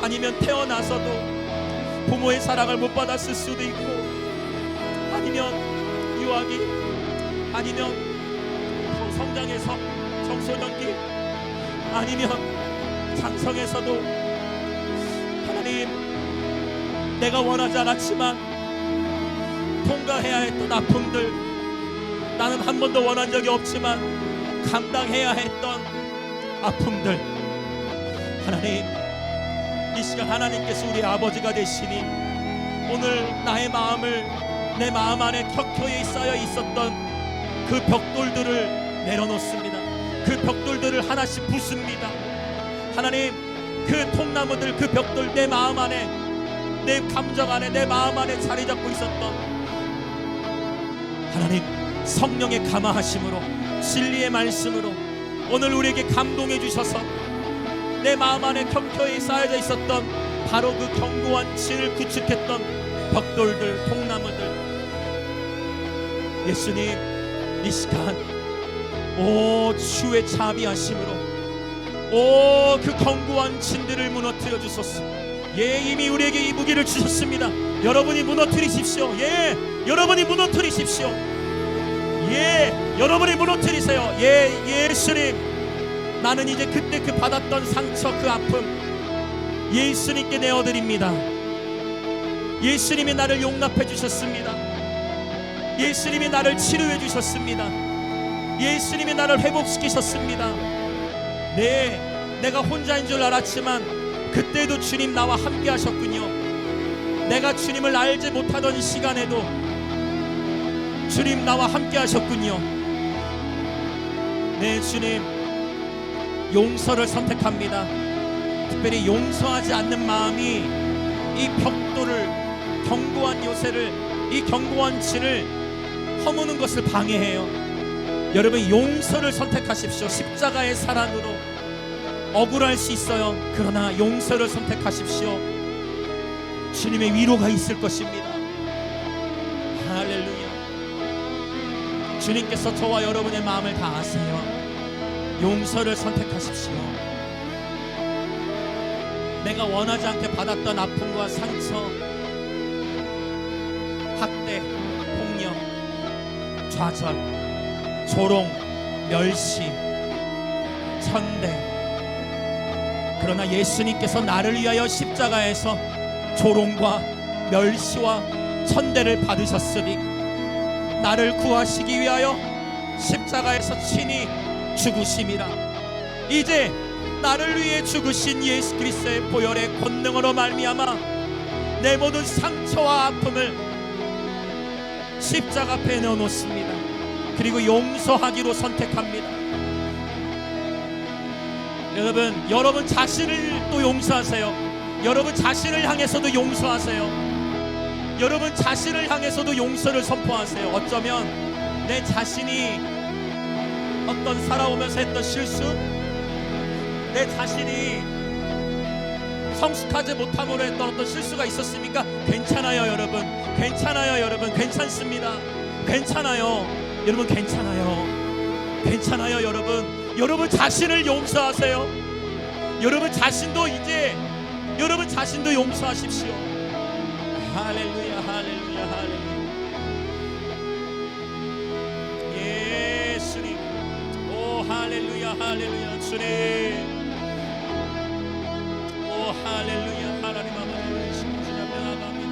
아니면 태어나서도 부모의 사랑을 못 받았을 수도 있고, 아니면 유아기, 아니면 성장에서 청소년기, 아니면 장성에서도 하나님 내가 원하지 않았지만 통과해야 했던 아픔들, 나는 한 번도 원한 적이 없지만 감당해야 했던 아픔들, 하나님 이 시간 하나님께서 우리 아버지가 되시니 오늘 나의 마음을, 내 마음 안에 켜켜이 쌓여 있었던 그 벽돌들을 내려놓습니다. 그 벽돌들을 하나씩 부숩니다. 하나님 그 통나무들, 그 벽돌, 내 마음 안에, 내 감정 안에, 내 마음 안에 자리 잡고 있었던 하나님 성령의 감화하심으로, 진리의 말씀으로 오늘 우리에게 감동해 주셔서 내 마음 안에 켜켜이 쌓여져 있었던 바로 그 견고한 진을 구축했던 벽돌들, 통나무들, 예수님 이 시간 오 주의 자비하심으로 오 그 견고한 진들을 무너뜨려 주소서. 예, 이미 우리에게 이 무기를 주셨습니다. 여러분이 무너뜨리십시오. 예, 여러분이 무너뜨리십시오. 예, 여러분이 무너뜨리세요. 예, 예수님, 나는 이제 그때 그 받았던 상처, 그 아픔 예수님께 내어드립니다. 예수님이 나를 용납해 주셨습니다. 예수님이 나를 치료해 주셨습니다. 예수님이 나를 회복시키셨습니다. 네, 내가 혼자인 줄 알았지만 그때도 주님 나와 함께 하셨군요. 내가 주님을 알지 못하던 시간에도 주님 나와 함께 하셨군요. 네, 주님, 용서를 선택합니다. 특별히 용서하지 않는 마음이 이 벽돌을, 견고한 요새를, 이 견고한 진을 허무는 것을 방해해요. 여러분, 용서를 선택하십시오. 십자가의 사랑으로. 억울할 수 있어요. 그러나 용서를 선택하십시오. 주님의 위로가 있을 것입니다. 할렐루야. 주님께서 저와 여러분의 마음을 다 아세요. 용서를 선택하십시오. 내가 원하지 않게 받았던 아픔과 상처, 학대, 폭력, 좌절, 조롱, 멸시, 천대. 그러나 예수님께서 나를 위하여 십자가에서 조롱과 멸시와 천대를 받으셨으니 나를 구하시기 위하여 십자가에서 친히 죽으심이라. 이제 나를 위해 죽으신 예수 그리스도의 보혈의 권능으로 말미암아 내 모든 상처와 아픔을 십자가 앞에 넣어놓습니다. 그리고 용서하기로 선택합니다. 여러분 자신을 또 용서하세요. 여러분 자신을 향해서도 용서하세요. 여러분 자신을 향해서도 용서를 선포하세요. 어쩌면 내 자신이 어떤 살아오면서 했던 실수, 내 자신이 성숙하지 못함으로 했던 어떤 실수가 있었습니까? 괜찮아요, 여러분. 괜찮아요, 여러분. 괜찮습니다. 괜찮아요, 여러분. 괜찮아요. 괜찮아요, 여러분. 여러분 자신을 용서하세요. 여러분 자신도 이제 여러분 자신도 용서하십시오. 할렐루야, 할렐루야, 할렐루야. 예수님. 오 할렐루야, 할렐루야. 주님. 오 할렐루야. 하나님 아버지 주님 앞에 나갑니다.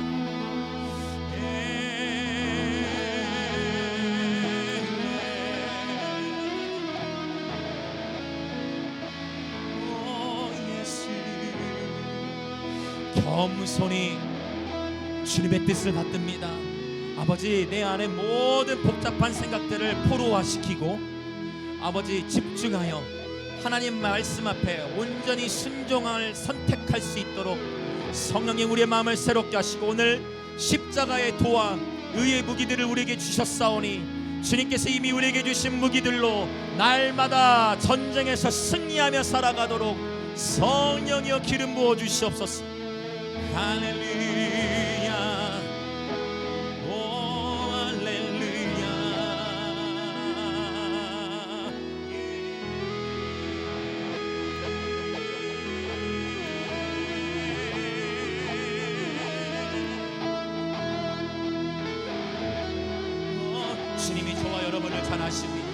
겸손히 주님의 뜻을 받듭니다. 아버지, 내 안에 모든 복잡한 생각들을 포로화시키고 아버지 집중하여 하나님 말씀 앞에 온전히 순종을 선택할 수 있도록 성령님 우리의 마음을 새롭게 하시고 오늘 십자가의 도와 의의 무기들을 우리에게 주셨사오니 주님께서 이미 우리에게 주신 무기들로 날마다 전쟁에서 승리하며 살아가도록 성령이여 기름 부어 주시옵소서. 할렐루야. 오 할렐루야. 주님이 저와 여러분을 잘 아십니다.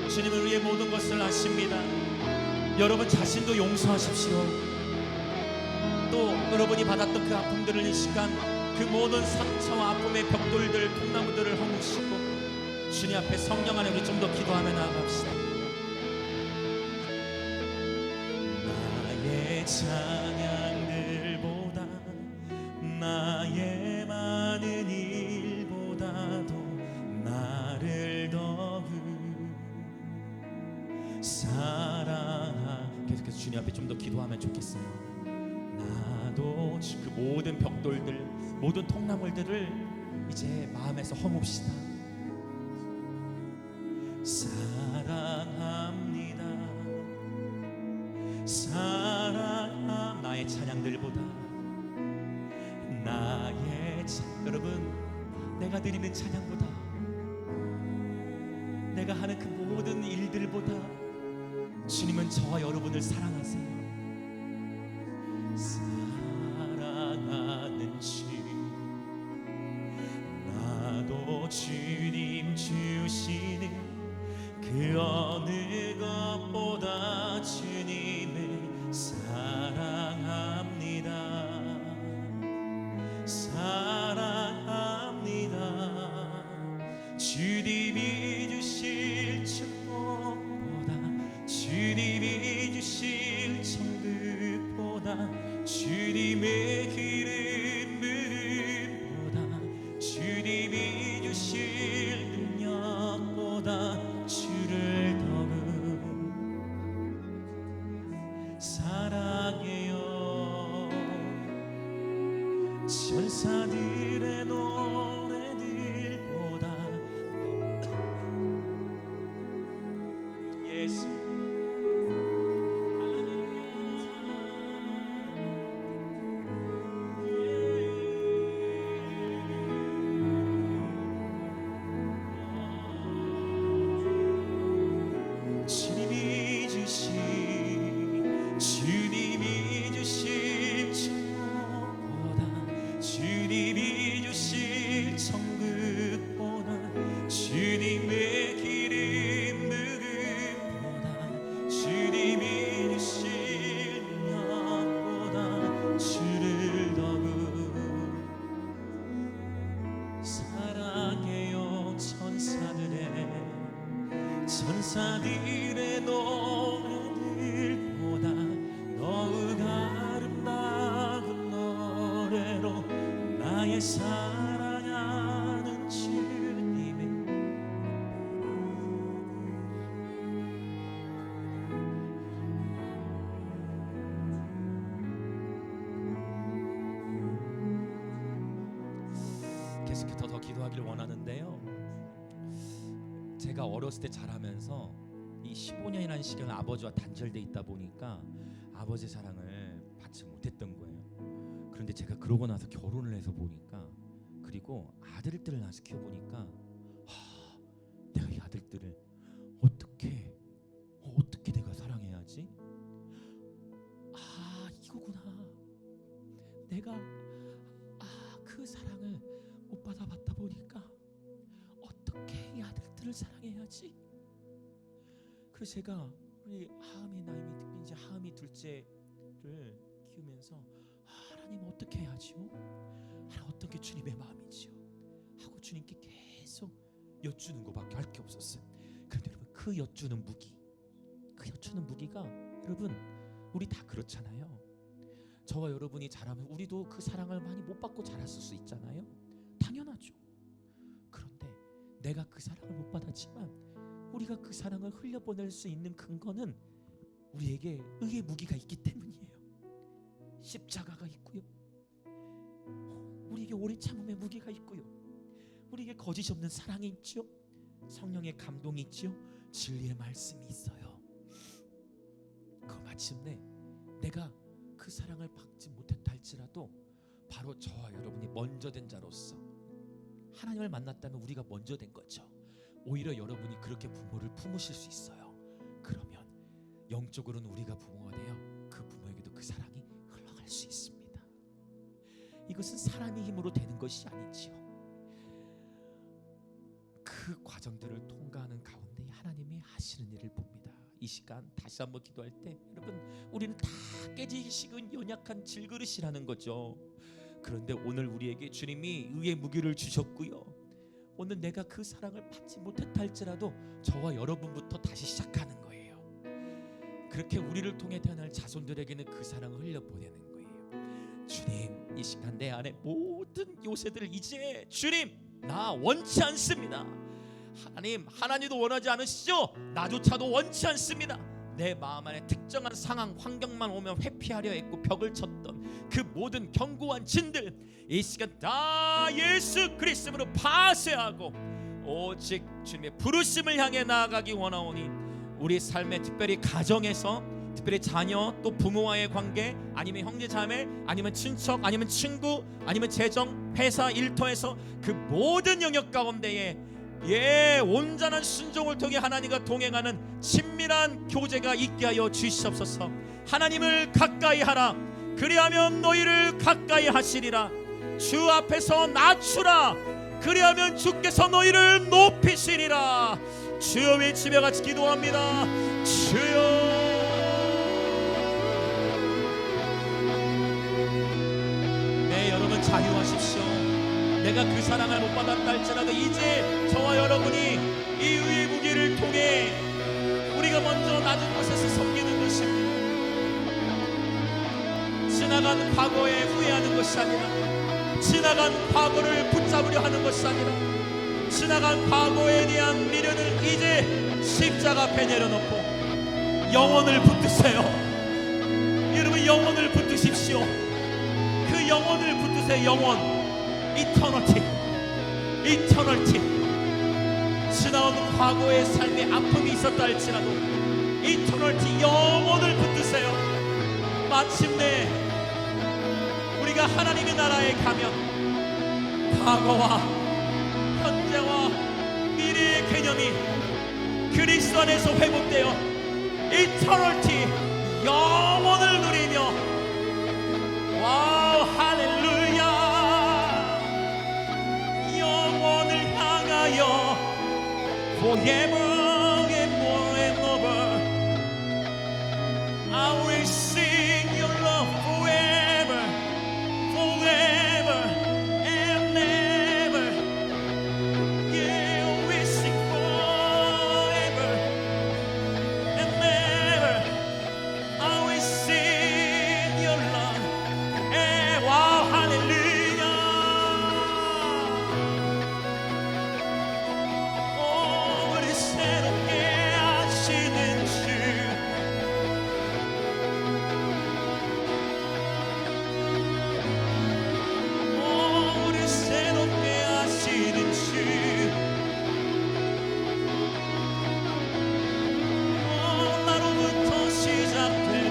주님은 우리의 모든 것을 아십니다. 여러분 자신도 용서하십시오. 또 여러분이 받았던 그 아픔들을 이 시간 그 모든 상처와 아픔의 벽돌들, 통나무들을 허무시고 주님 앞에 성령 안에 우리 좀 더 기도하며 나아갑시다. 나의 찬양들보다 나의 많은 일보다도 나를 더욱 사랑하. 계속해서 주님 앞에 좀 더 기도하면 좋겠어요. 나도 그 모든 벽돌들, 모든 통나물들을 이제 마음에서 허뭅시다. 사랑합니다. 사랑합니다. 나의 찬양들보다 여러분, 내가 드리는 찬양보다, 내가 하는 그 모든 일들보다 주님은 저와 여러분을 사랑하세요. 사랑하는 주, 나도 주님 주시는 그 어느 것보다 주님을 사랑합니다. 사랑합니다. 주님이 주실 축복보다, 주님이 주실 천국보다 주님의 기름 천사들의 노래들보다 예수 주님이 주실 천국보다 주님이 주실 천국보다 주님의 기름 부음보다 주님이 주실 능력보다 주를 더욱 사랑해요. 천사들의 노래들보다 더욱 아름다운 노래로 나의 사랑하는 주님의 계속해서 더 기도하기를 원하는데요. 제가 어렸을 때 자라면서 이 15년이라는 시간은 아버지와 단절돼 있다 보니까 아버지의 사랑을 받지 못했던 거예요. 그런데 제가 그러고 나서 결혼을 해서 보니까, 그리고 아들들을 낳아서 키워보니까 내가 이 아들들을 어떻게 내가 사랑해야지? 이거구나. 내가 그 사랑을 못 받아봤다 보니까 어떻게 이 아들들을 사랑해야지? 그래서 제가 우리 하음이 나이미 특히 이제 하음이 둘째를 키우면서 하나님 어떻게 해야지요? 하나님 어떤 게 주님의 마음이지요? 하고 주님께 계속 여쭈는 것밖에 할 게 없었어요. 그런데 여러분, 그 여쭈는 무기가 여러분, 우리 다 그렇잖아요. 저와 여러분이 자라면 우리도 그 사랑을 많이 못 받고 자랐을 수 있잖아요. 당연하죠. 그런데 내가 그 사랑을 못 받았지만 우리가 그 사랑을 흘려보낼 수 있는 근거는 우리에게 의의 무기가 있기 때문이에요. 십자가가 있고요, 우리에게 오래 참음의 무기가 있고요, 우리에게 거짓 없는 사랑이 있죠, 성령의 감동이 있죠, 진리의 말씀이 있어요. 그 마침내 내가 그 사랑을 받지 못했다 할지라도 바로 저와 여러분이 먼저 된 자로서 하나님을 만났다면 우리가 먼저 된 거죠. 오히려 여러분이 그렇게 부모를 품으실 수 있어요. 그러면 영적으로는 우리가 부모가 되어 그 부모에게도 그 사랑이 흘러갈 수 있습니다. 이것은 사람의 힘으로 되는 것이 아니지요. 그 과정들을 통과하는 가운데 하나님이 하시는 일을 봅니다. 이 시간 다시 한번 기도할 때 여러분, 우리는 다 깨지기 식은 연약한 질그릇이라는 거죠. 그런데 오늘 우리에게 주님이 의의 무기를 주셨고요, 오늘 내가 그 사랑을 받지 못했다 할지라도 저와 여러분부터 다시 시작하는 거예요. 그렇게 우리를 통해 태어날 자손들에게는 그 사랑을 흘려보내는 거예요. 주님, 이 시간 내 안에 모든 요새들을 이제 주님, 나 원치 않습니다. 하나님도 원하지 않으시죠? 나조차도 원치 않습니다. 내 마음 안에 특정한 상황, 환경만 오면 회피하려 했고 벽을 쳤던 그 모든 견고한 진들, 이 시간 다 예수 그리스도로 파쇄하고 오직 주님의 부르심을 향해 나아가기 원하오니, 우리 삶의 특별히 가정에서, 특별히 자녀 또 부모와의 관계, 아니면 형제자매, 아니면 친척, 아니면 친구, 아니면 재정, 회사, 일터에서 그 모든 영역 가운데에 온전한 순종을 통해 하나님과 동행하는 친밀한 교제가 있게 하여 주시옵소서. 하나님을 가까이 하라. 그리하면 너희를 가까이 하시리라. 주 앞에서 낮추라. 그리하면 주께서 너희를 높이시리라. 주여, 외치며 같이 기도합니다. 주여. 네, 여러분 자유하십시오. 내가 그 사랑을 못 받았다 할지라도 이제 저와 여러분이 이 의의 무기를 통해 우리가 먼저 낮은 곳에서 섬기는 것입니다. 지나간 과거에 후회하는 것이 아니라, 지나간 과거를 붙잡으려 하는 것이 아니라, 지나간 과거에 대한 미련을 이제 십자가 앞에 내려놓고 영혼을 붙드세요. 여러분, 영혼을 붙드십시오. 그 그 영혼을 붙드세요. 영혼, 이터널티, 이터널티. 지나온 과거의 삶에 아픔이 있었다 할지라도 이터널티, 영혼을 붙드세요. 마침내 우리가 하나님의 나라에 가면 과거와 현재와 미래의 개념이 그리스도 안에서 회복되어 이터널티, 영원을 누리며, 와우, 할렐루야, 영원을 향하여 forever and more and over I will sing your love forever, forever and ever. Yeah, we sing forever and ever. I will sing your love. Wow, hallelujah. Oh, 우리 새롭게 하시는 주. Oh, 우리 새롭게 하시는 주. 나로부터 시작되니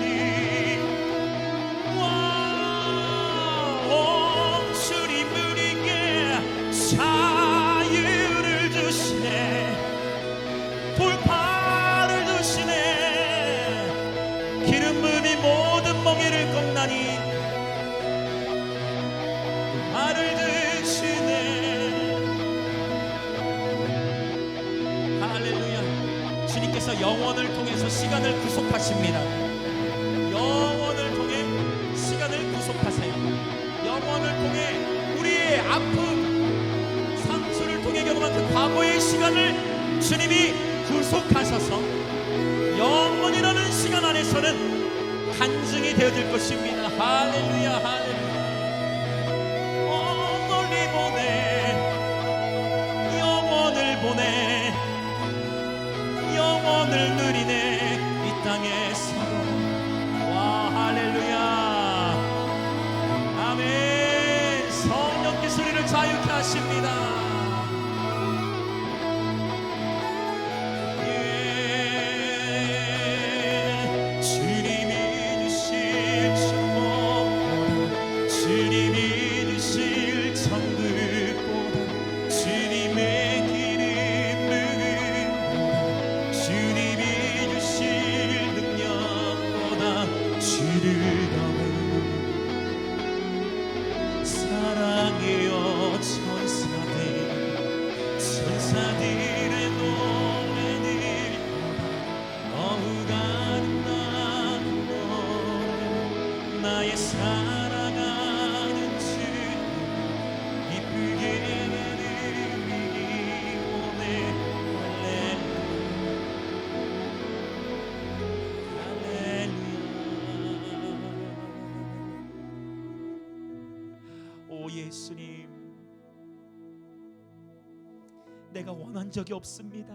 주님 우리에게 자유를 주시네, 돌파를 주시네. 기름 부음이 모든 멍에를 꺾나니 나를 드시네. 할렐루야. 주님께서 영원을 통해서 시간을 구속하십니다. 영원을 통해 시간을 구속하세요. 영원을 통해 우리의 아픔, 상처를 통해 경험한 그 과거의 시간을 주님이 구속하셔서 영원이라는 시간 안에서는 간증이 되어질 것입니다. 할렐루야, 할렐루야. 멀리 보내, 영원을 보내, 영원을 누리네 이 땅에서도. 와, 할렐루야, 아멘. 성령께서 우리를 자유케 하십니다. 주님이 주실 축복보다, 주님이 주실 천국보다, 주님의 기름 부음보다, 주님이 주실 능력보다 주를 더욱 사랑해요. 천사들의 노래들보다 너무가 아름다운 노래, 나의 사랑하는 주 이쁘게 누리기 원해. 할렐루야. 오 예수님, 내가 원한 적이 없습니다.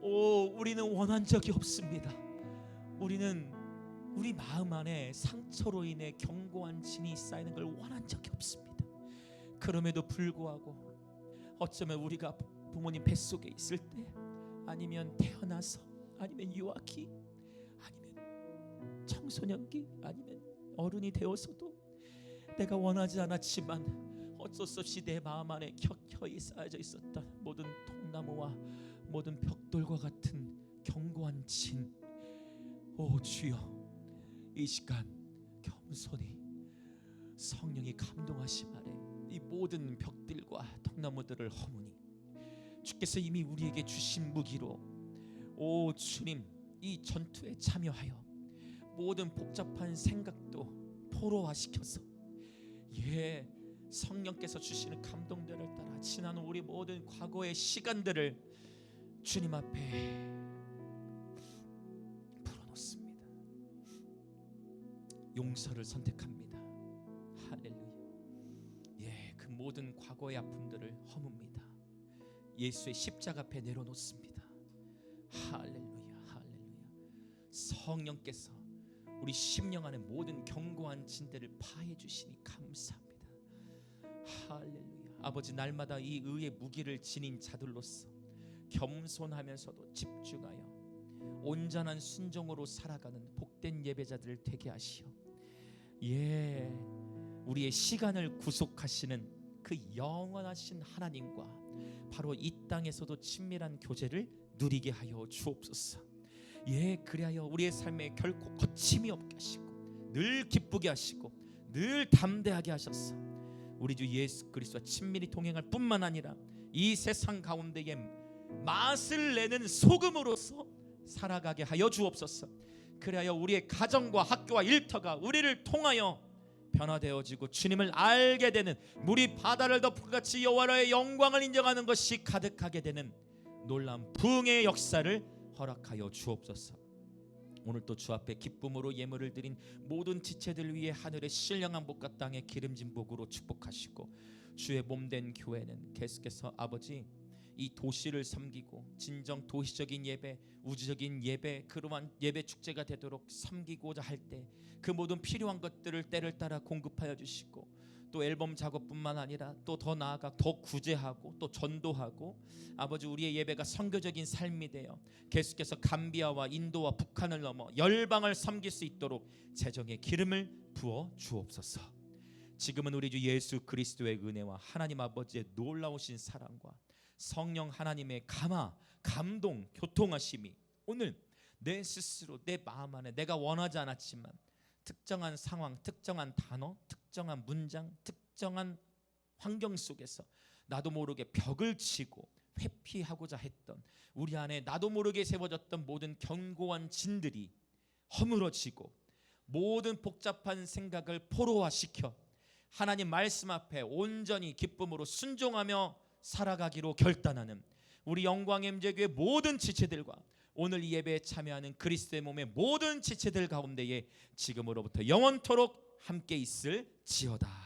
오, 우리는 원한 적이 없습니다. 우리는 우리 마음 안에 상처로 인해 견고한 진이 쌓이는 걸 원한 적이 없습니다. 그럼에도 불구하고 어쩌면 우리가 부모님 뱃속에 있을 때, 아니면 태어나서, 아니면 유아기, 아니면 청소년기, 아니면 어른이 되어서도 내가 원하지 않았지만 어쩔 수 없이 내 마음 안에 켜켜이 쌓여져 있었던 모든 통나무와 모든 벽돌과 같은 견고한 진, 오 주여, 이 시간 겸손히 성령이 감동하심 아래 이 모든 벽들과 통나무들을 허무니 주께서 이미 우리에게 주신 무기로, 오 주님, 이 전투에 참여하여 모든 복잡한 생각도 포로화시켜서, 예, 성령께서 주시는 감동들을 따라 지난 우리 모든 과거의 시간들을 주님 앞에 풀어놓습니다. 용서를 선택합니다. 할렐루야. 예, 그 모든 과거의 아픔들을 허뭅니다. 예수의 십자가 앞에 내려놓습니다. 할렐루야, 할렐루야. 성령께서 우리 심령 안에 모든 견고한 진대를 파해 주시니 감사합니다. 할렐루야. 아버지, 날마다 이 의의 무기를 지닌 자들로서 겸손하면서도 집중하여 온전한 순종으로 살아가는 복된 예배자들 되게 하시오. 우리의 시간을 구속하시는 그 영원하신 하나님과 바로 이 땅에서도 친밀한 교제를 누리게 하여 주옵소서. 그리하여 우리의 삶에 결코 거침이 없게 하시고 늘 기쁘게 하시고 늘 담대하게 하셔서 우리 주 예수 그리스도와 친밀히 동행할 뿐만 아니라 이 세상 가운데에 맛을 내는 소금으로서 살아가게 하여 주옵소서. 그리하여 우리의 가정과 학교와 일터가 우리를 통하여 변화되어지고 주님을 알게 되는, 물이 바다를 덮은 같이 여호와의 영광을 인정하는 것이 가득하게 되는 놀라운 부흥의 역사를 허락하여 주옵소서. 오늘 또 주 앞에 기쁨으로 예물을 드린 모든 지체들 위해 하늘의 신령한 복과 땅의 기름진 복으로 축복하시고, 주의 몸된 교회는 계속해서 아버지 이 도시를 섬기고 진정 도시적인 예배, 우주적인 예배, 그러한 예배 축제가 되도록 섬기고자 할 때 그 모든 필요한 것들을 때를 따라 공급하여 주시고, 또 앨범 작업뿐만 아니라 또 더 나아가 더 구제하고 또 전도하고, 아버지 우리의 예배가 선교적인 삶이 되어 계속해서 감비아와 인도와 북한을 넘어 열방을 섬길 수 있도록 재정의 기름을 부어 주옵소서. 지금은 우리 주 예수 그리스도의 은혜와 하나님 아버지의 놀라우신 사랑과 성령 하나님의 감동, 교통하심이 오늘 내 스스로 내 마음 안에 내가 원하지 않았지만 특정한 상황, 특정한 단어, 특정한 문장, 특정한 환경 속에서 나도 모르게 벽을 치고 회피하고자 했던 우리 안에 나도 모르게 세워졌던 모든 견고한 진들이 허물어지고 모든 복잡한 생각을 포로화시켜 하나님 말씀 앞에 온전히 기쁨으로 순종하며 살아가기로 결단하는 우리 영광의 임재교회 모든 지체들과 오늘 이 예배에 참여하는 그리스도의 몸의 모든 지체들 가운데에 지금으로부터 영원토록 함께 있을지어다.